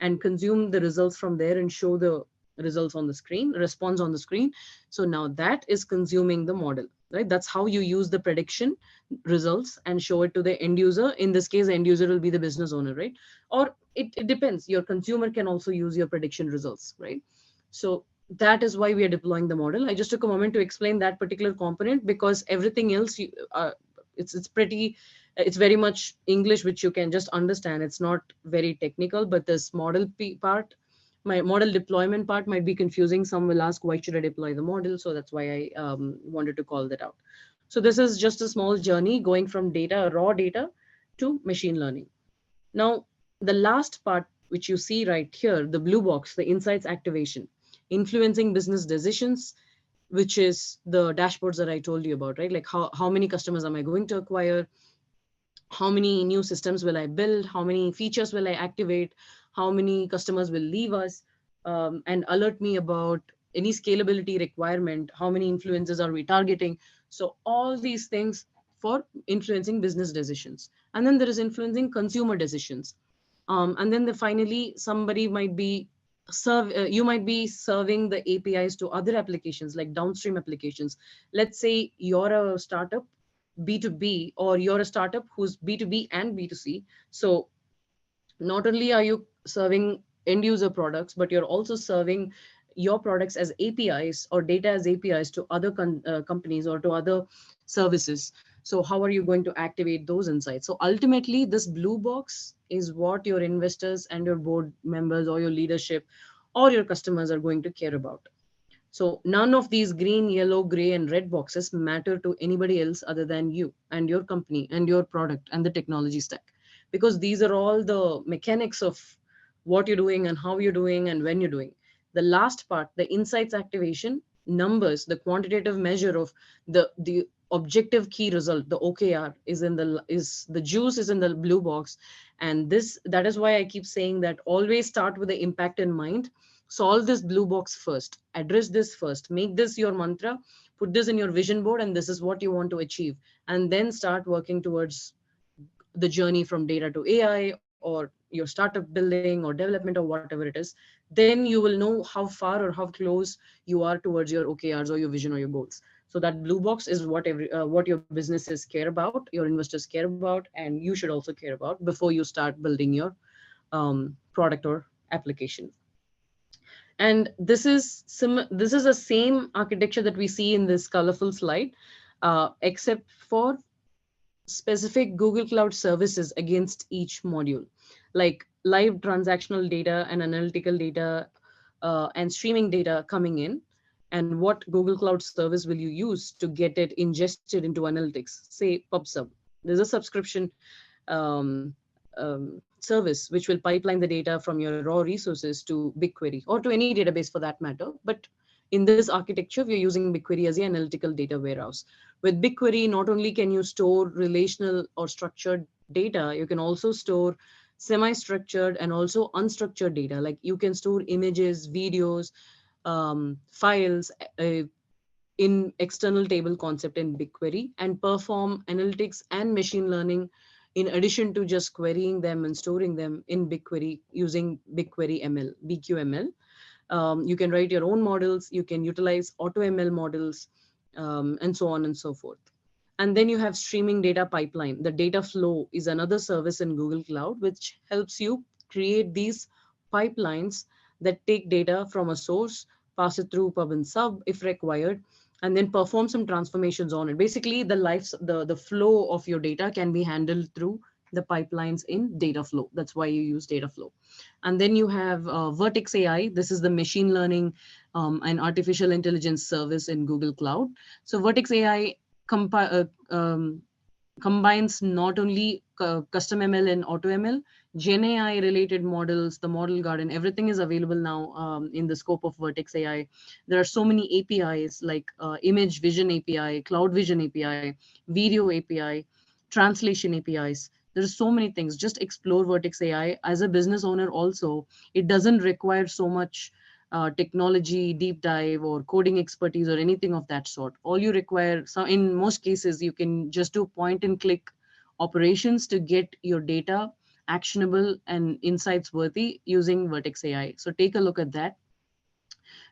and consume the results from there and show the results on the screen, response on the screen. So now that is consuming the model, right? That's how you use the prediction results and show it to the end user. In this case, the end user will be the business owner, right? Or it depends. Your consumer can also use your prediction results, right? So that is why we are deploying the model. I just took a moment to explain that particular component, because everything else, it's pretty, it's very much English, which you can just understand. It's not very technical, but this model part, my model deployment part might be confusing. Some will ask, why should I deploy the model? So that's why I wanted to call that out. So this is just a small journey going from data, raw data, to machine learning. Now, the last part, which you see right here, the blue box, the insights activation, influencing business decisions, which is the dashboards that I told you about, right? Like how many customers am I going to acquire? How many new systems will I build? How many features will I activate? How many customers will leave us? And alert me about any scalability requirement. How many influencers are we targeting? So all these things for influencing business decisions. And then there is influencing consumer decisions. And then finally, somebody might be you might be serving the APIs to other applications like downstream applications. Let's say you're a startup B2B, or you're a startup who's B2B and B2C. So not only are you serving end user products, but you're also serving your products as APIs or data as APIs to other companies or to other services. So how are you going to activate those insights? So ultimately, this blue box is what your investors and your board members or your leadership or your customers are going to care about. So none of these green, yellow, gray, and red boxes matter to anybody else other than you and your company and your product and the technology stack, because these are all the mechanics of what you're doing and how you're doing and when you're doing. The last part, the insights activation, numbers, the quantitative measure of the objective key result, the OKR, is the juice is in the blue box. And this that is why I keep saying that always start with the impact in mind. Solve this blue box first, address this first, make this your mantra, put this in your vision board, and this is what you want to achieve. And then start working towards the journey from data to AI or your startup building or development or whatever it is. Then you will know how far or how close you are towards your OKRs or your vision or your goals. So that blue box is what your businesses care about, your investors care about, and you should also care about before you start building your product or application. And this is the same architecture that we see in this colorful slide, except for specific Google Cloud services against each module, like live transactional data and analytical data, and streaming data coming in. And what Google Cloud service will you use to get it ingested into analytics? Say PubSub. There's a subscription service which will pipeline the data from your raw resources to BigQuery or to any database for that matter. But in this architecture, we're using BigQuery as the analytical data warehouse. With BigQuery, not only can you store relational or structured data, you can also store semi-structured and also unstructured data. Like you can store images, videos, files, uh, in external table concept in BigQuery, and perform analytics and machine learning in addition to just querying them and storing them in BigQuery using BigQuery ML, BQML. You can write your own models, you can utilize AutoML models, and so on and so forth. And then you have streaming data pipeline. The data flow is another service in Google Cloud, which helps you create these pipelines that take data from a source, pass it through pub and sub if required, and then perform some transformations on it. Basically, the flow of your data can be handled through the pipelines in data flow. That's why you use data flow. And then you have Vertex AI. This is the machine learning and artificial intelligence service in Google Cloud. So Vertex AI combines not only custom ML and auto ML, Gen AI related models, the model garden, everything is available now in the scope of Vertex AI. There are so many APIs like image vision API, cloud vision API, video API, translation APIs. There's so many things. Just explore Vertex AI as a business owner. Also, it doesn't require so much technology deep dive or coding expertise or anything of that sort. All you require, so in most cases, you can just do point and click operations to get your data actionable and insights worthy using Vertex AI. So take a look at that.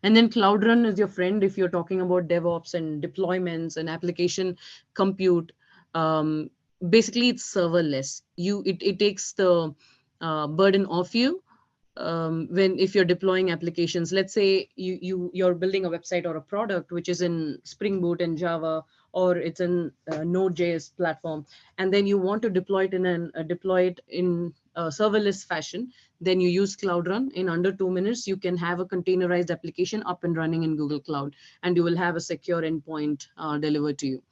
And then Cloud Run is your friend if you're talking about DevOps and deployments and application compute. Um, Basically, it's serverless. It takes the burden off you when if you're deploying applications. Let's say you're building a website or a product which is in Spring Boot and Java, or it's in Node.js platform, and then you want to deploy it in a serverless fashion. Then you use Cloud Run. In under 2 minutes, you can have a containerized application up and running in Google Cloud, and you will have a secure endpoint delivered to you.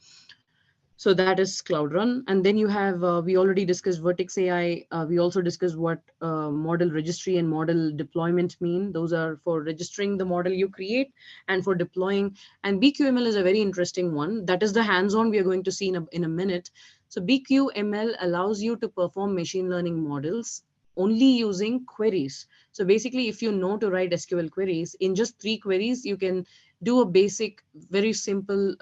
So that is Cloud Run. And then you have, we already discussed Vertex AI. We also discussed what model registry and model deployment mean. Those are for registering the model you create and for deploying. And BQML is a very interesting one. That is the hands-on we are going to see in a minute. So BQML allows you to perform machine learning models only using queries. So basically, if you know to write SQL queries, in just 3 queries, you can do a basic, very simple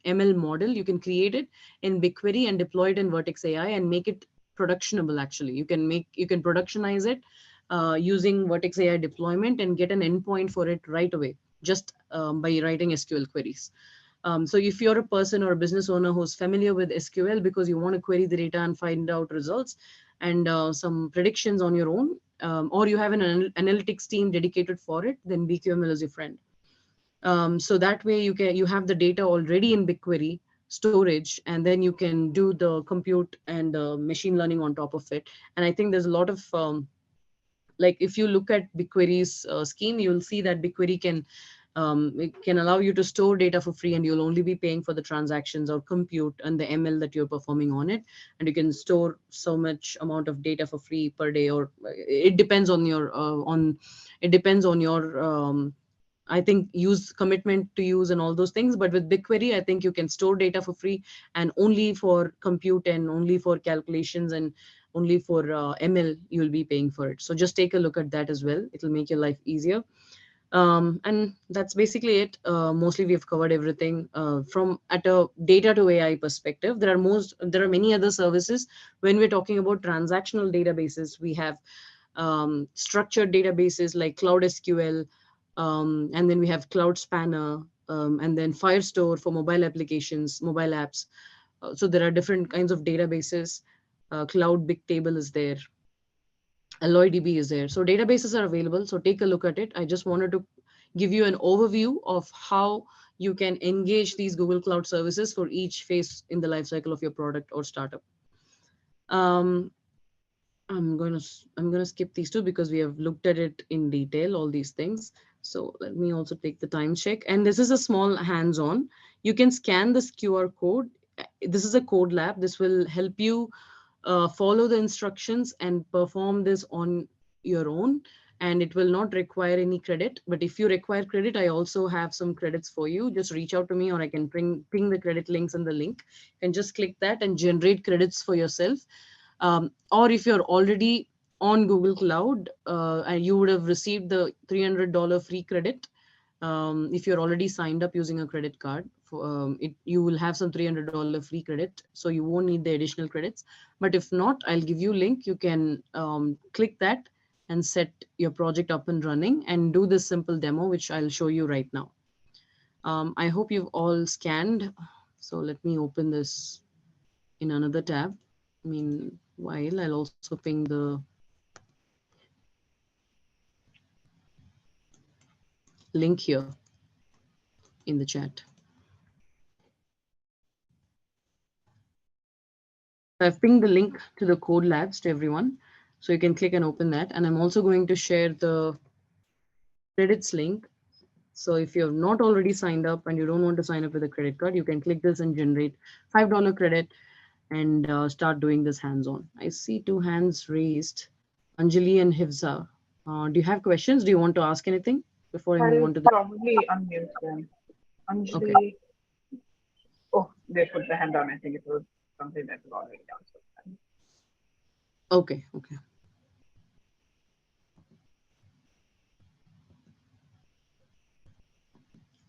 ML model. You can create it in BigQuery and deploy it in Vertex AI and make it productionable. Actually, you can productionize it using Vertex AI deployment and get an endpoint for it right away, just by writing SQL queries. So if you're a person or a business owner who's familiar with SQL because you want to query the data and find out results and some predictions on your own, or you have an analytics team dedicated for it, then BQML is your friend. So that way you have the data already in BigQuery storage, and then you can do the compute and machine learning on top of it. And I think there's a lot of like if you look at BigQuery's scheme, you'll see that BigQuery it can allow you to store data for free, and you'll only be paying for the transactions or compute and the ML that you're performing on it. And you can store so much amount of data for free per day, or it depends on your it depends on your I think use commitment to use and all those things. But with BigQuery, I think you can store data for free and only for compute and only for calculations and only for ML, you'll be paying for it. So just take a look at that as well. It'll make your life easier. And that's basically it. Mostly we've covered everything from at a data to AI perspective. There are many other services. When we're talking about transactional databases, we have structured databases like Cloud SQL, and then we have Cloud Spanner, and then Firestore for mobile applications, mobile apps. So there are different kinds of databases. Cloud Bigtable is there. AlloyDB is there. So databases are available. So take a look at it. I just wanted to give you an overview of how you can engage these Google Cloud services for each phase in the lifecycle of your product or startup. Um, I'm gonna skip these two because we have looked at it in detail, all these things. So let me also take the time check. And this is a small hands-on. You can scan this QR code. This is a code lab. This will help you follow the instructions and perform this on your own. And it will not require any credit. But if you require credit, I also have some credits for you. Just reach out to me, or I can ping the credit links in the link. And just click that and generate credits for yourself. Or if you're already on Google Cloud, and you would have received the $300 free credit. If you're already signed up using a credit card, you will have some $300 free credit, so you won't need the additional credits. But if not, I'll give you a link. You can click that and set your project up and running and do this simple demo, which I'll show you right now. I hope you've all scanned. So let me open this in another tab. Meanwhile, I'll also ping the link here in the chat. I've pinged the link to the code labs to everyone, so you can click and open that. And I'm also going to share the credits link. So if you have not already signed up and you don't want to sign up with a credit card, you can click this and generate $5 credit and start doing this hands-on. I see two hands raised, Anjali and Hifza. Do you have questions? Do you want to ask anything before I move I'll on to the? probably unmute them. Okay. Anjali, oh, they put the hand down. I think it was something that was already answered. Okay. Okay.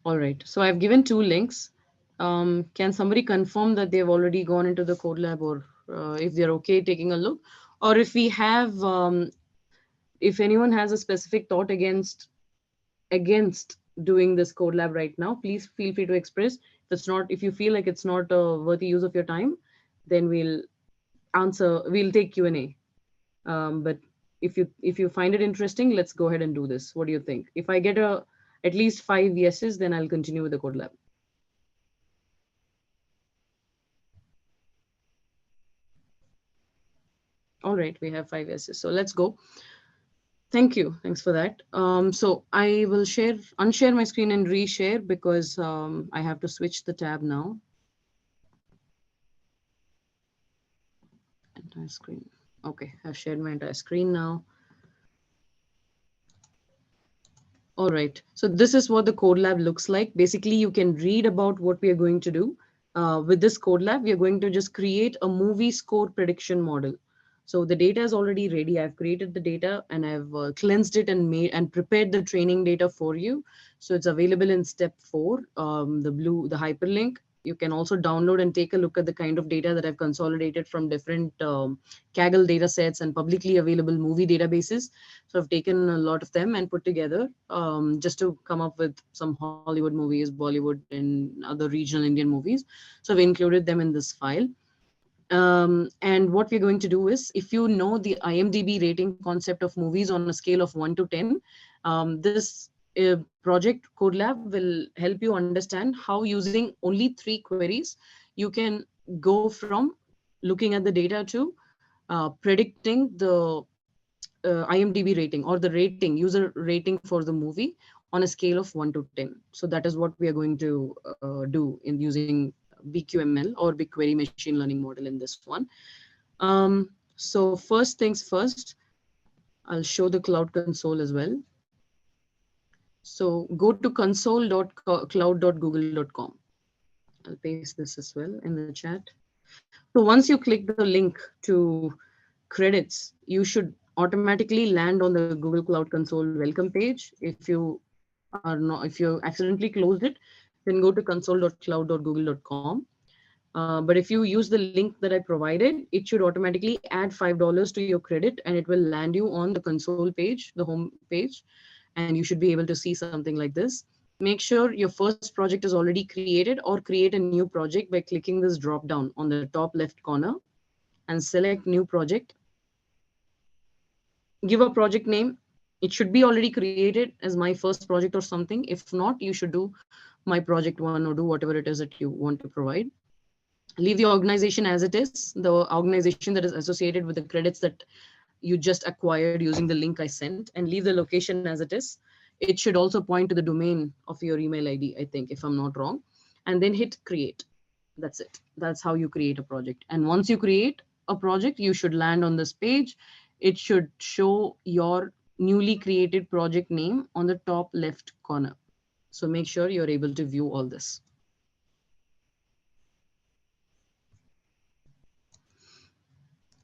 All right. So I've given two links. Can somebody confirm that they've already gone into the code lab, or if they're okay taking a look? Or if we have, if anyone has a specific thought against doing this code lab right now, please feel free to express. If you feel like it's not a worthy use of your time, then we'll take Q&A. But if you find it interesting, let's go ahead and do this. What do you think? If I get at least 5 yeses, then I'll continue with the code lab. All right, we have 5 yeses. So let's go. Thank you. Thanks for that. So I will unshare my screen and reshare because I have to switch the tab now. Entire screen. Okay, I've shared my entire screen now. All right, so this is what the code lab looks like. Basically, you can read about what we are going to do. With this code lab, we are going to just create a movie score prediction model. So the data is already ready. I've created the data and I've cleansed it and prepared the training data for you. So it's available in step 4, the hyperlink. You can also download and take a look at the kind of data that I've consolidated from different Kaggle data sets and publicly available movie databases. So I've taken a lot of them and put together just to come up with some Hollywood movies, Bollywood, and other regional Indian movies. So I've included them in this file. And what we're going to do is, if you know the IMDb rating concept of movies on a scale of 1 to 10, this project CodeLab will help you understand how, using only 3 queries, you can go from looking at the data to predicting the IMDb rating, or the rating, user rating for the movie on a scale of 1 to 10. So that is what we are going to do in using BQML, or BigQuery machine learning model, in this one. So first things first, I'll show the Cloud Console as well. So go to console.cloud.google.com. I'll paste this as well in the chat. So once you click the link to credits, you should automatically land on the Google Cloud Console welcome page. If you accidentally closed it, then go to console.cloud.google.com. But if you use the link that I provided, it should automatically add $5 to your credit, and it will land you on the console page, the home page, and you should be able to see something like this. Make sure your first project is already created, or create a new project by clicking this drop down on the top left corner and select new project. Give a project name. It should be already created as my first project or something. If not, you should do my project one, or do whatever it is that you want to provide. Leave the organization as it is, the organization that is associated with the credits that you just acquired using the link I sent, and leave the location as it is. It should also point to the domain of your email ID, I think, if I'm not wrong. And then hit create. That's it. That's how you create a project. And once you create a project, you should land on this page. It should show your newly created project name on the top left corner. So make sure you're able to view all this.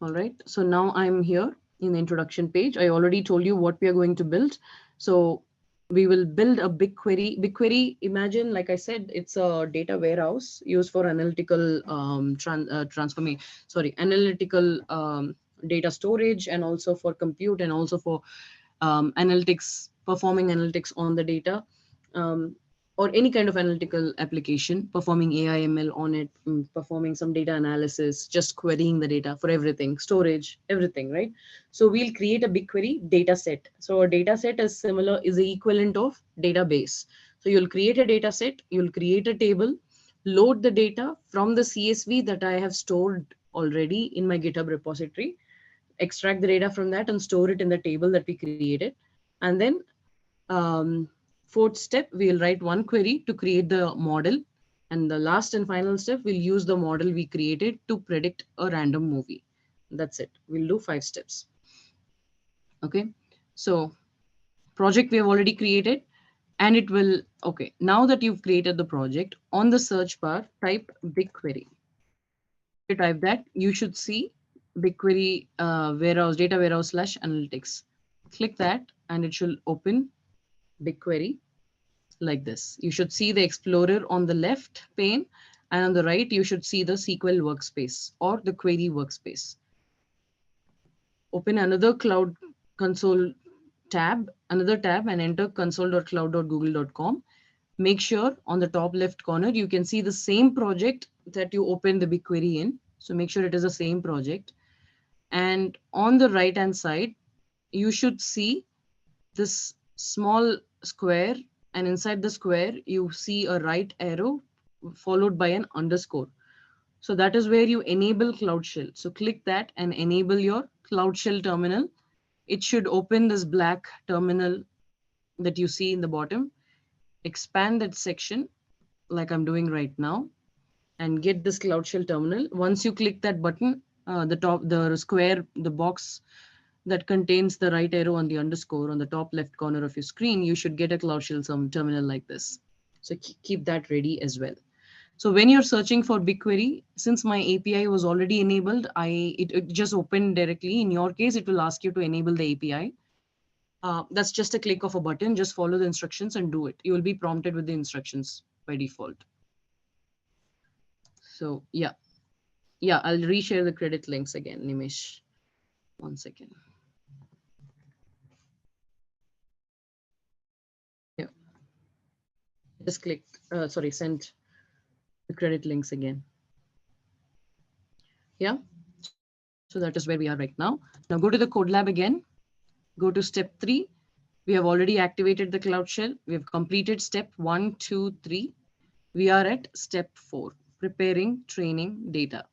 All right, so now I'm here in the introduction page. I already told you what we are going to build. So we will build a BigQuery. BigQuery, imagine, like I said, it's a data warehouse used for analytical analytical data storage, and also for compute, and also for analytics, performing analytics on the data. Um, or any kind of analytical application, performing AI ML on it, performing some data analysis, just querying the data for everything, storage, everything, right? So we'll create a BigQuery data set. So a data set is similar, is the equivalent of database. So you'll create a data set, you'll create a table, load the data from the CSV that I have stored already in my GitHub repository, extract the data from that and store it in the table that we created. And then um, fourth step, we'll write one query to create the model. And the last and final step, we'll use the model we created to predict a random movie. That's it. We'll do 5 steps. Okay. So project we have already created, and it will, okay. Now that you've created the project, on the search bar, type BigQuery. Once you type that, you should see BigQuery warehouse, data warehouse / analytics. Click that and it should open BigQuery like this. You should see the Explorer on the left pane, and on the right, you should see the SQL workspace or the query workspace. Open another Cloud Console tab, another tab, and enter console.cloud.google.com. Make sure on the top left corner, you can see the same project that you opened the BigQuery in. So make sure it is the same project. And on the right hand side, you should see this small square, and inside the square, you see a right arrow followed by an underscore. So that is where you enable Cloud Shell. So click that and enable your Cloud Shell terminal. It should open this black terminal that you see in the bottom. Expand that section like I'm doing right now, and get this Cloud Shell terminal. Once you click that button, the square, the box that contains the right arrow on the underscore on the top left corner of your screen, you should get a Cloud Shell terminal like this. So keep that ready as well. So when you're searching for BigQuery, since my API was already enabled, it just opened directly. In your case, it will ask you to enable the API. That's just a click of a button. Just follow the instructions and do it. You will be prompted with the instructions by default. So yeah, I'll reshare the credit links again, Nimish. 1 second. Yeah, just click, sorry, send the credit links again. Yeah, so that is where we are right now. Now go to the code lab again, go to step 3. We have already activated the Cloud Shell. We have completed step 1, 2, 3. We are at step 4, preparing training data.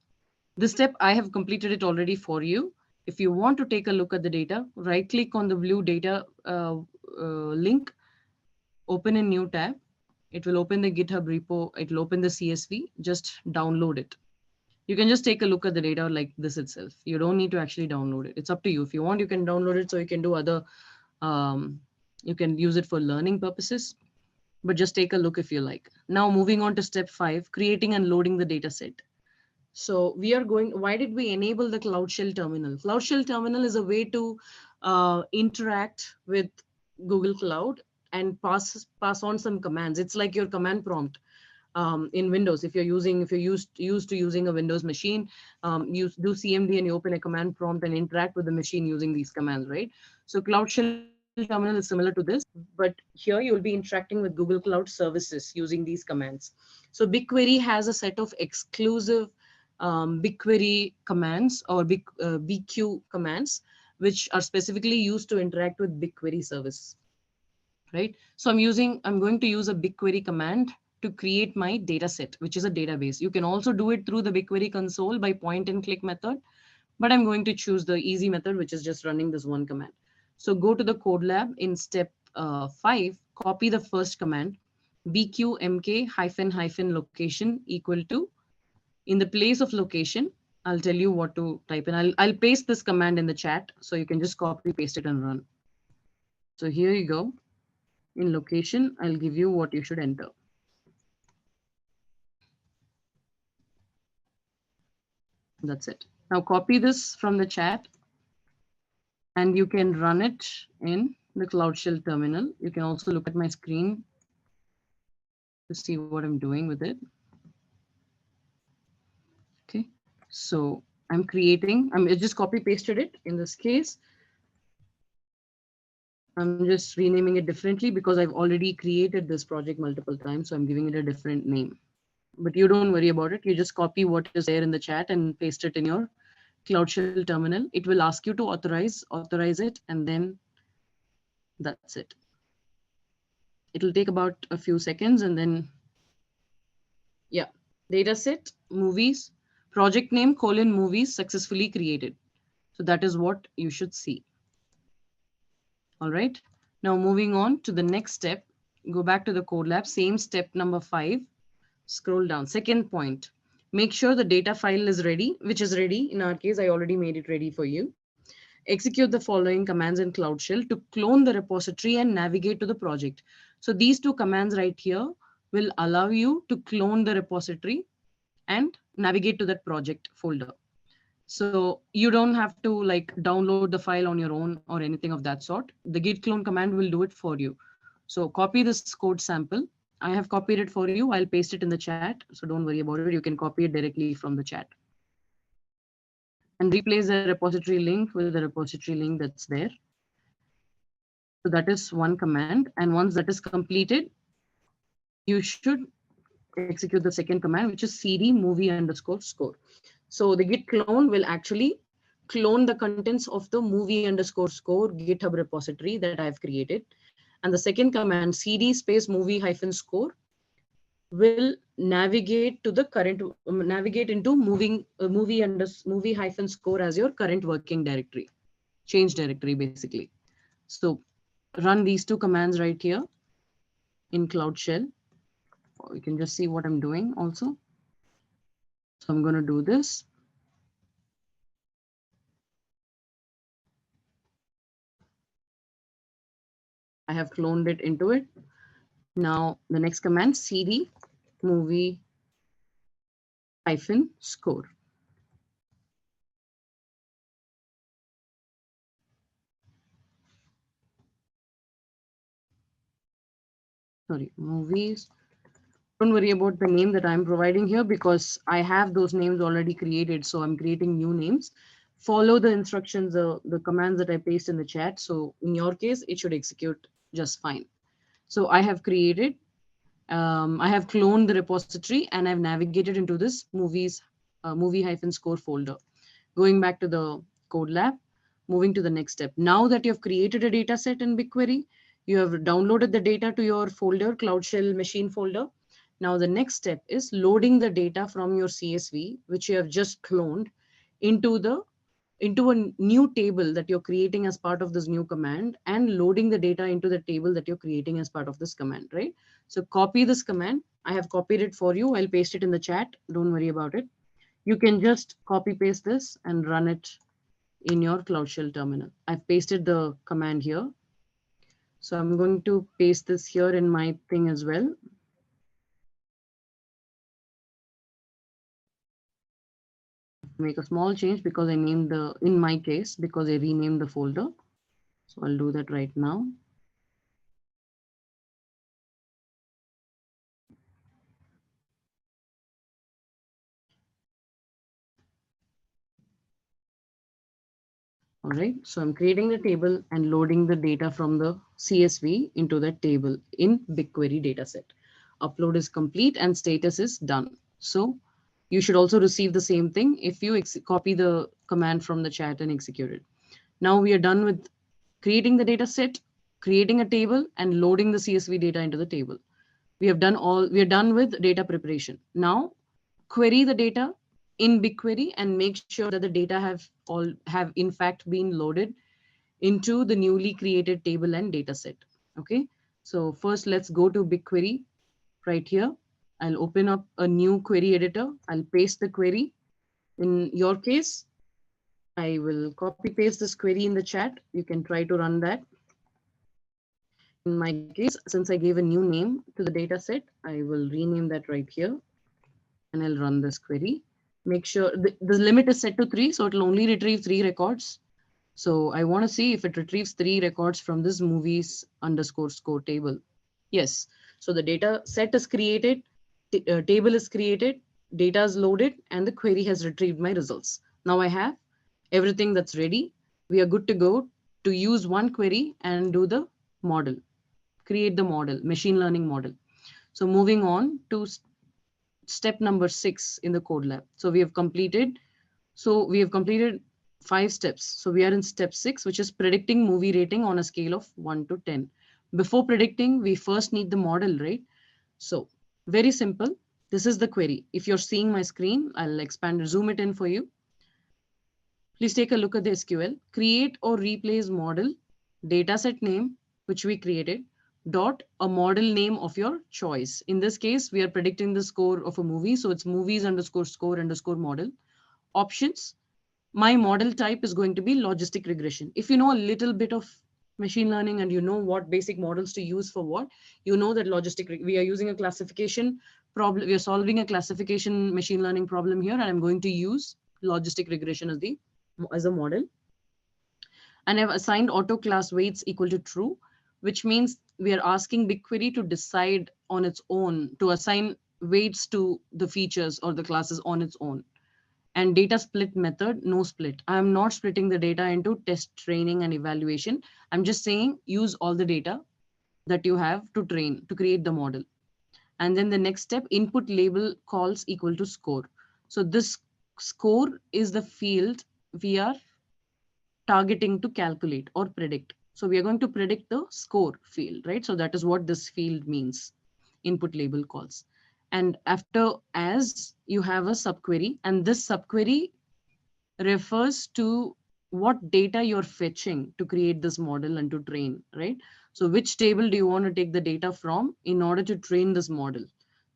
This step, I have completed it already for you. If you want to take a look at the data, right click on the blue data link, open a new tab. It will open the GitHub repo. It will open the CSV. Just download it. You can just take a look at the data like this itself. You don't need to actually download it. It's up to you. If you want, you can download it so you can do other, you can use it for learning purposes, but just take a look if you like. Now moving on to step 5, creating and loading the data set. So we are going, why did we enable the Cloud Shell terminal? Cloud Shell terminal is a way to interact with Google Cloud and pass on some commands. It's like your command prompt in Windows. If you're used to using a Windows machine, you do CMD and you open a command prompt and interact with the machine using these commands, right? So Cloud Shell terminal is similar to this, but here you'll be interacting with Google Cloud services using these commands. So BigQuery has a set of exclusive BigQuery commands or BQ commands, which are specifically used to interact with BigQuery service, right? So I'm going to use a BigQuery command to create my data set, which is a database. You can also do it through the BigQuery console by point and click method, but I'm going to choose the easy method, which is just running this one command. So go to the code lab in step 5, copy the first command, bqmk hyphen location equal to, in the place of location, I'll tell you what to type in. I'll paste this command in the chat so you can just copy paste it and run. So here you go. In location, I'll give you what you should enter. That's it. Now copy this from the chat and you can run it in the Cloud Shell terminal. You can also look at my screen to see what I'm doing with it. Okay, so I'm just copy pasted it. In this case, I'm just renaming it differently because I've already created this project multiple times. So I'm giving it a different name, but you don't worry about it. You just copy what is there in the chat and paste it in your Cloud Shell terminal. It will ask you to authorize it, and then that's it. It'll take about a few seconds, and then yeah, dataset, movies, project name, movies successfully created. So that is what you should see. All right. Now moving on to the next step, go back to the code lab, same step number 5, scroll down. Second point, make sure the data file is ready, which is ready. In our case, I already made it ready for you. Execute the following commands in Cloud Shell to clone the repository and navigate to the project. So these two commands right here will allow you to clone the repository and navigate to that project folder. So you don't have to like download the file on your own or anything of that sort. The git clone command will do it for you. So copy this code sample. I have copied it for you. I'll paste it in the chat. So don't worry about it. You can copy it directly from the chat. And replace the repository link with the repository link that's there. So that is one command. And once that is completed, you should execute the second command, which is cd movie underscore score. So the git clone will actually clone the contents of the movie underscore score GitHub repository that I've created. And the second command, cd space movie hyphen score, will navigate to the current, navigate into movie hyphen score as your current working directory, change directory basically. So run these two commands right here in Cloud Shell. You can just see what I'm doing also. So I'm going to do this. I have cloned it into it. Now the next command, cd movie hyphen score. Sorry, movies Don't worry about the name that I'm providing here because I have those names already created. So I'm creating new names. Follow the instructions, the commands that I paste in the chat. So in your case, it should execute just fine. So I have created, I have cloned the repository and I've navigated into this movie-score folder. Going back to the code lab, moving to the next step. Now that you've created a data set in BigQuery, you have downloaded the data to your folder, Cloud Shell machine folder. Now the next step is loading the data from your CSV, which you have just cloned, into the into a new table that you're creating as part of this new command, and loading the data into the table that you're creating as part of this command, right? So copy this command. I have copied it for you. I'll paste it in the chat. Don't worry about it. You can just copy paste this and run it in your Cloud Shell terminal. I've pasted the command here. So I'm going to paste this here in my thing as well. Make a small change because I named in my case, because I renamed the folder. So I'll do that right now. All right, so I'm creating the table and loading the data from the CSV into that table in BigQuery dataset. Upload is complete and status is done. So you should also receive the same thing if you copy the command from the chat and execute it. Now we are done with creating the data set, creating a table, and loading the CSV data into the table. We are done with data preparation. Now query the data in BigQuery and make sure that the data have in fact been loaded into the newly created table and data set. Okay, so first let's go to BigQuery right here. I'll open up a new query editor. I'll paste the query. In your case, I will copy paste this query in the chat. You can try to run that. In my case, since I gave a new name to the data set, I will rename that right here and I'll run this query. Make sure the limit is set to 3, so it'll only retrieve 3 records. So I want to see if it retrieves 3 records from this movies_score table. Yes. So the data set is created, table is created, data is loaded, and the query has retrieved my results. Now I have everything that's ready. We are good to go to use one query and do the model, create the model, machine learning model. So moving on to step number 6 in the code lab. So we have completed 5 steps. So we are in step 6, which is predicting movie rating on a scale of 1 to 10. Before predicting, we first need the model, right? So very simple. This is the query. If you're seeing my screen, I'll expand, zoom it in for you. Please take a look at the SQL. Create or replace model, dataset name, which we created, dot a model name of your choice. In this case, we are predicting the score of a movie. So it's movies_score_model. Options. My model type is going to be logistic regression. If you know a little bit of machine learning and you know what basic models to use for what, you know that we are using a classification problem. We are solving a classification machine learning problem here, and I'm going to use logistic regression as a model. And I've assigned auto class weights equal to true, which means we are asking BigQuery to decide on its own, to assign weights to the features or the classes on its own. And data split method, no split. I'm not splitting the data into test, training, and evaluation. I'm just saying use all the data that you have to train, to create the model. And then the next step, input label calls equal to score. So this score is the field we are targeting to calculate or predict. So we are going to predict the score field, right? So that is what this field means, input label calls. And after as you have a subquery, and this subquery refers to what data you're fetching to create this model and to train, right? So which table do you want to take the data from in order to train this model?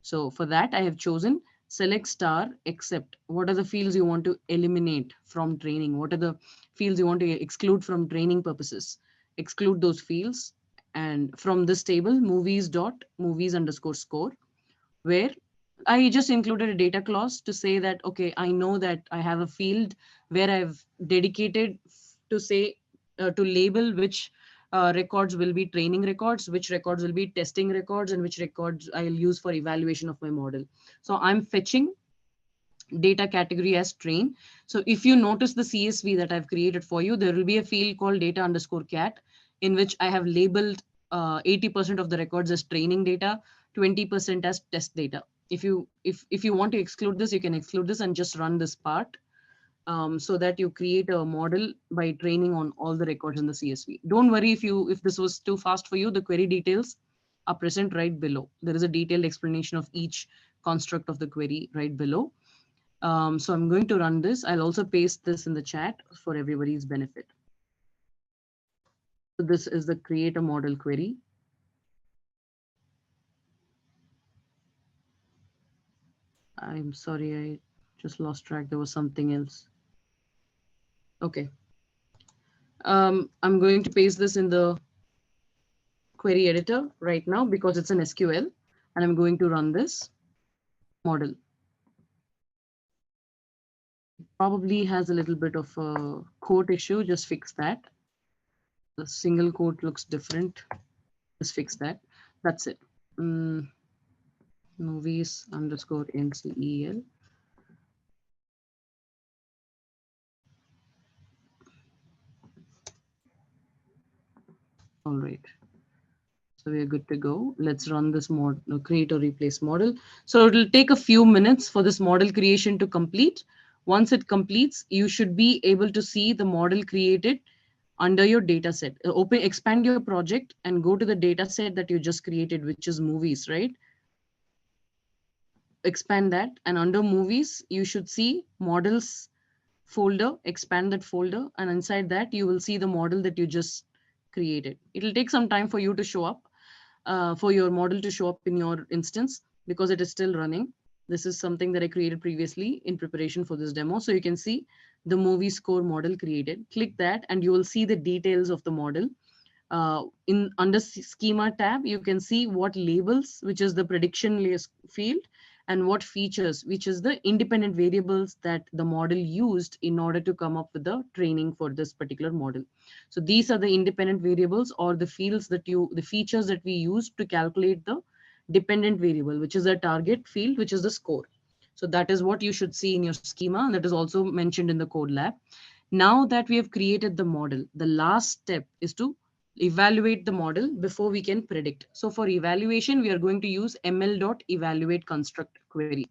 So for that, I have chosen select star except. What are the fields you want to eliminate from training? What are the fields you want to exclude from training purposes? Exclude those fields. And from this table, movies_score, where I just included a data clause to say that, okay, I know that I have a field where I've dedicated to say, to label which records will be training records, which records will be testing records, and which records I'll use for evaluation of my model. So I'm fetching data category as train. So if you notice the CSV that I've created for you, there will be a field called data underscore cat, in which I have labeled 80% of the records as training data, 20% as test data. If you want to exclude this, you can exclude this and just run this part, so that you create a model by training on all the records in the CSV. Don't worry if this was too fast for you. The query details are present right below. There is a detailed explanation of each construct of the query right below. So I'm going to run this. I'll also paste this in the chat for everybody's benefit. So this is the create a model query. I'm sorry, I just lost track. There was something else. Okay. I'm going to paste this in the query editor right now because it's an SQL, and I'm going to run this model. Probably has a little bit of a quote issue. Just fix that. The single quote looks different. Just fix that. That's it. Movies underscore NCEL. All right. So we are good to go. Let's run this model, create or replace model. So it'll take a few minutes for this model creation to complete. Once it completes, you should be able to see the model created under your data set. Expand your project and go to the data set that you just created, which is movies, right? Expand that, and under movies, you should see models folder. Expand that folder, and inside that, you will see the model that you just created. It'll take some time for you to show up, for your model to show up in your instance, because it is still running. This is something that I created previously in preparation for this demo. So you can see the movie score model created. Click that and you will see the details of the model. In under schema tab, you can see what labels, which is the prediction field, and what features, which is the independent variables that the model used in order to come up with the training for this particular model. So these are the independent variables, or the fields that the features that we use to calculate the dependent variable, which is a target field, which is the score. So that is what you should see in your schema, and that is also mentioned in the code lab. Now that we have created the model, the last step is to evaluate the model before we can predict. So for evaluation, we are going to use ml.evaluate construct query.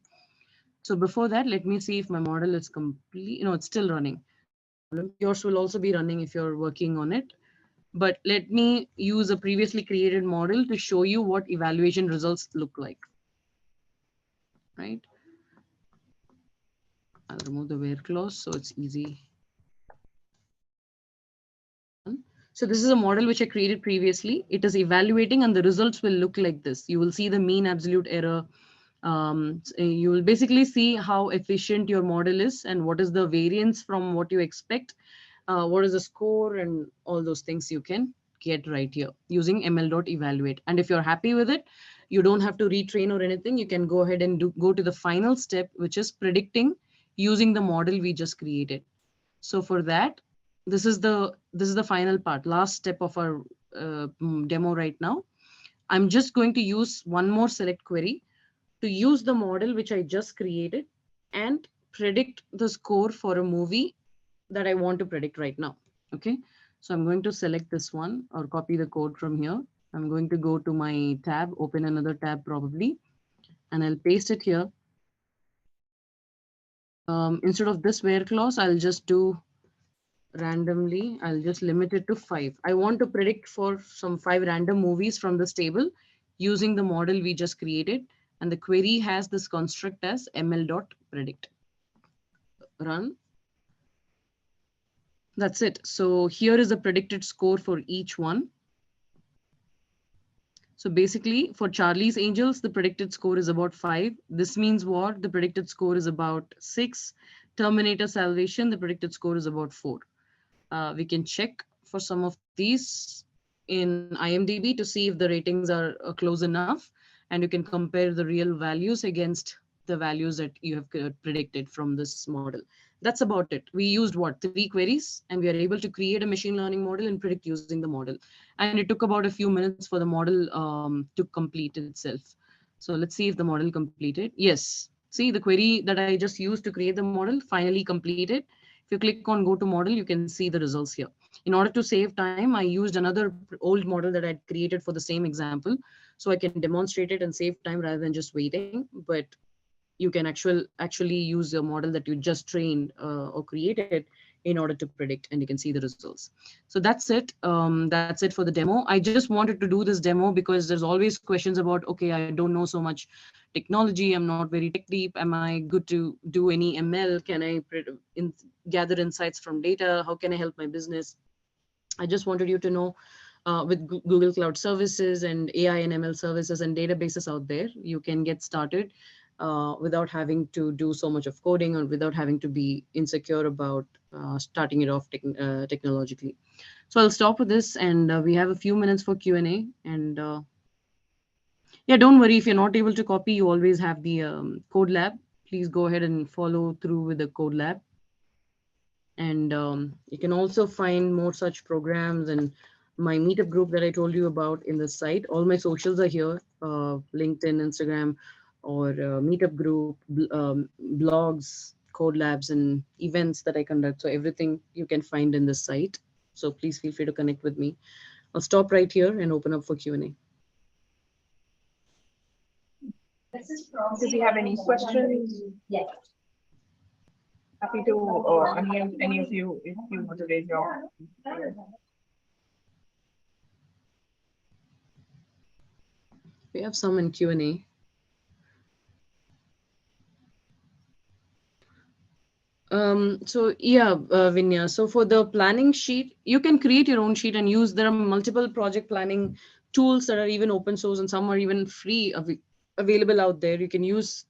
So before that, let me see if my model is complete. No, it's still running. No problem. Yours will also be running if you're working on it. But let me use a previously created model to show you what evaluation results look like. Right? I'll remove the where clause so it's easy. So this is a model which I created previously. It is evaluating, and the results will look like this. You will see the mean absolute error. You will basically see how efficient your model is and what is the variance from what you expect, what is the score, and all those things you can get right here using ml.evaluate. And if you're happy with it, you don't have to retrain or anything. You can go ahead and go to the final step, which is predicting using the model we just created. So for that, this is the final part, last step of our demo right now. I'm just going to use one more select query to use the model which I just created and predict the score for a movie that I want to predict right now. Okay, so I'm going to select this one or copy the code from here. I'm going to go to my tab, open another tab probably, and I'll paste it here. Instead of this where clause, I'll just do randomly. I'll just limit it to 5. I want to predict for some 5 random movies from this table using the model we just created. And the query has this construct as ml.predict. Run. That's it. So here is the predicted score for each one. So basically for Charlie's Angels, the predicted score is about 5. This means what? The predicted score is about 6. Terminator Salvation, the predicted score is about 4. We can check for some of these in IMDb to see if the ratings are close enough, and you can compare the real values against the values that you have predicted from this model. That's about it. We used what, 3 queries, and we are able to create a machine learning model and predict using the model. And it took about a few minutes for the model to complete itself. So let's see if the model completed. Yes. See, the query that I just used to create the model finally completed. If you click on go to model, you can see the results here. In order to save time, I used another old model that I'd created for the same example, so I can demonstrate it and save time rather than just waiting. But you can actually use a model that you just trained or created in order to predict, and you can see the results. So that's it. That's it for the demo. I just wanted to do this demo because there's always questions about, okay, I don't know so much technology, I'm not very tech deep, am I good to do any ML, can I gather insights from data, how can I help my business? I just wanted you to know, with Google Cloud Services and AI and ML services and databases out there, you can get started without having to do so much of coding, or without having to be insecure about starting it off technologically. So I'll stop with this, and we have a few minutes for Q&A. And yeah, don't worry if you're not able to copy, you always have the code lab. Please go ahead and follow through with the code lab. And you can also find more such programs and my meetup group that I told you about in the site. All my socials are here, LinkedIn, Instagram, or meetup group, blogs, code labs, and events that I conduct. So everything you can find in the site. So please feel free to connect with me. I'll stop right here and open up for Q&A. Do we have any questions? Yes. Happy to any of you, if you want to raise your hand. We have some in Q&A. So yeah, Vinya. So for the planning sheet, you can create your own sheet and use. There are multiple project planning tools that are even open source, and some are even free available out there. You can use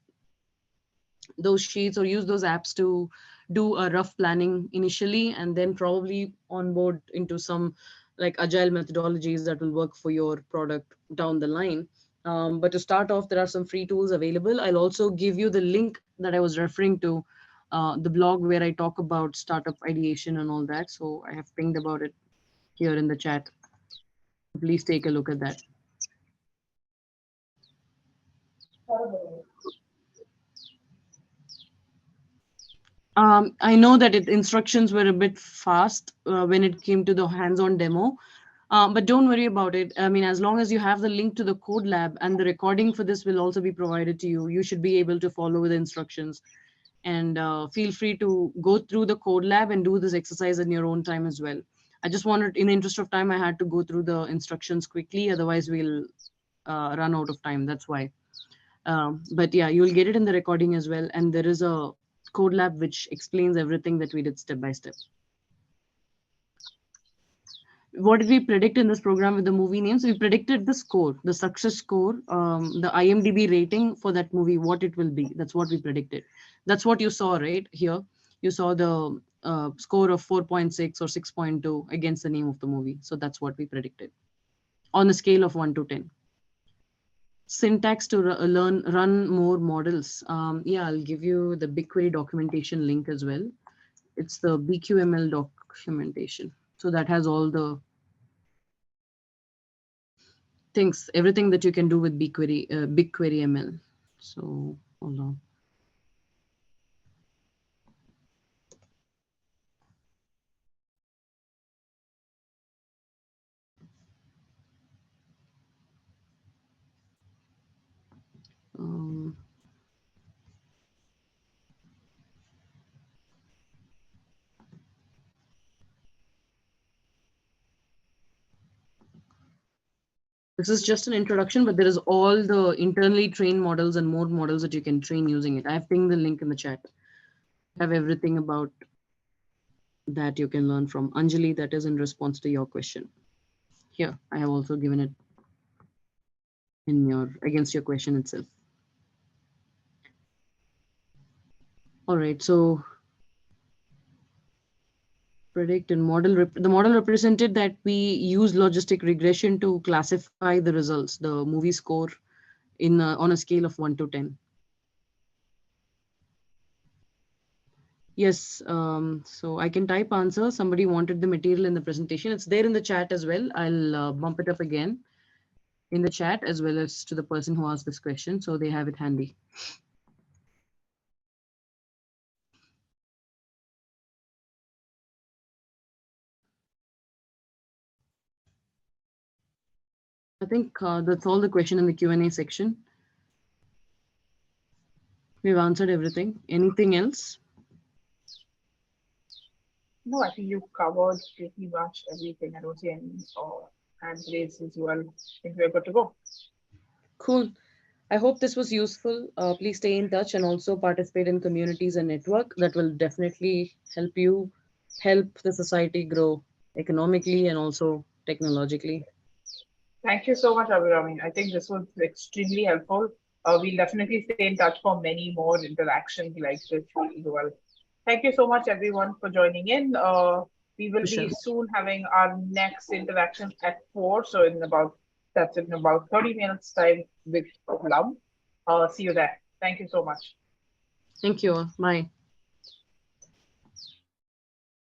those sheets or use those apps to do a rough planning initially, and then probably onboard into some like agile methodologies that will work for your product down the line. But to start off, there are some free tools available. I'll also give you the link that I was referring to, the blog where I talk about startup ideation and all that. So I have pinged about it here in the chat. Please take a look at that. I know that instructions were a bit fast when it came to the hands-on demo, but don't worry about it. I mean, as long as you have the link to the code lab, and the recording for this will also be provided to you, you should be able to follow the instructions. And feel free to go through the code lab and do this exercise in your own time as well. I just wanted, in the interest of time, I had to go through the instructions quickly, otherwise we'll run out of time. That's why. But yeah, you'll get it in the recording as well. And there is a code lab which explains everything that we did step by step. What did we predict in this program with the movie names? We predicted the score, the success score, the IMDb rating for that movie, what it will be. That's what we predicted. That's what you saw right here. You saw the score of 4.6 or 6.2 against the name of the movie. So that's what we predicted on a scale of 1 to 10. Syntax to run more models. Yeah, I'll give you the BigQuery documentation link as well. It's the BQML documentation. So that has all the things, everything that you can do with BigQuery, BigQuery ML. So hold on. This is just an introduction, but there is all the internally trained models and more models that you can train using it. I've pinged the link in the chat. I have everything about that you can learn from Anjali. That is in response to your question. Here, I have also given it in your against your question itself. All right, so predict and model. The model represented that we use logistic regression to classify the results, the movie score, in on a scale of 1 to 10. Yes, so I can type answer. Somebody wanted the material in the presentation. It's there in the chat as well. I'll bump it up again in the chat as well as to the person who asked this question, so they have it handy. I think that's all the question in the Q&A section. We've answered everything. Anything else? No, I think you covered pretty much everything. I don't see any hand raised as well. I think we're good to go. Cool. I hope this was useful. Please stay in touch and also participate in communities and network. That will definitely help you help the society grow economically and also technologically. Thank you so much, Abirami. I think this was extremely helpful. We'll definitely stay in touch for many more interactions like this as well. Thank you so much, everyone, for joining in. We will For be sure. soon having our next interaction at 4. So that's in about 30 minutes time with Lum. See you there. Thank you so much. Thank you all. Bye.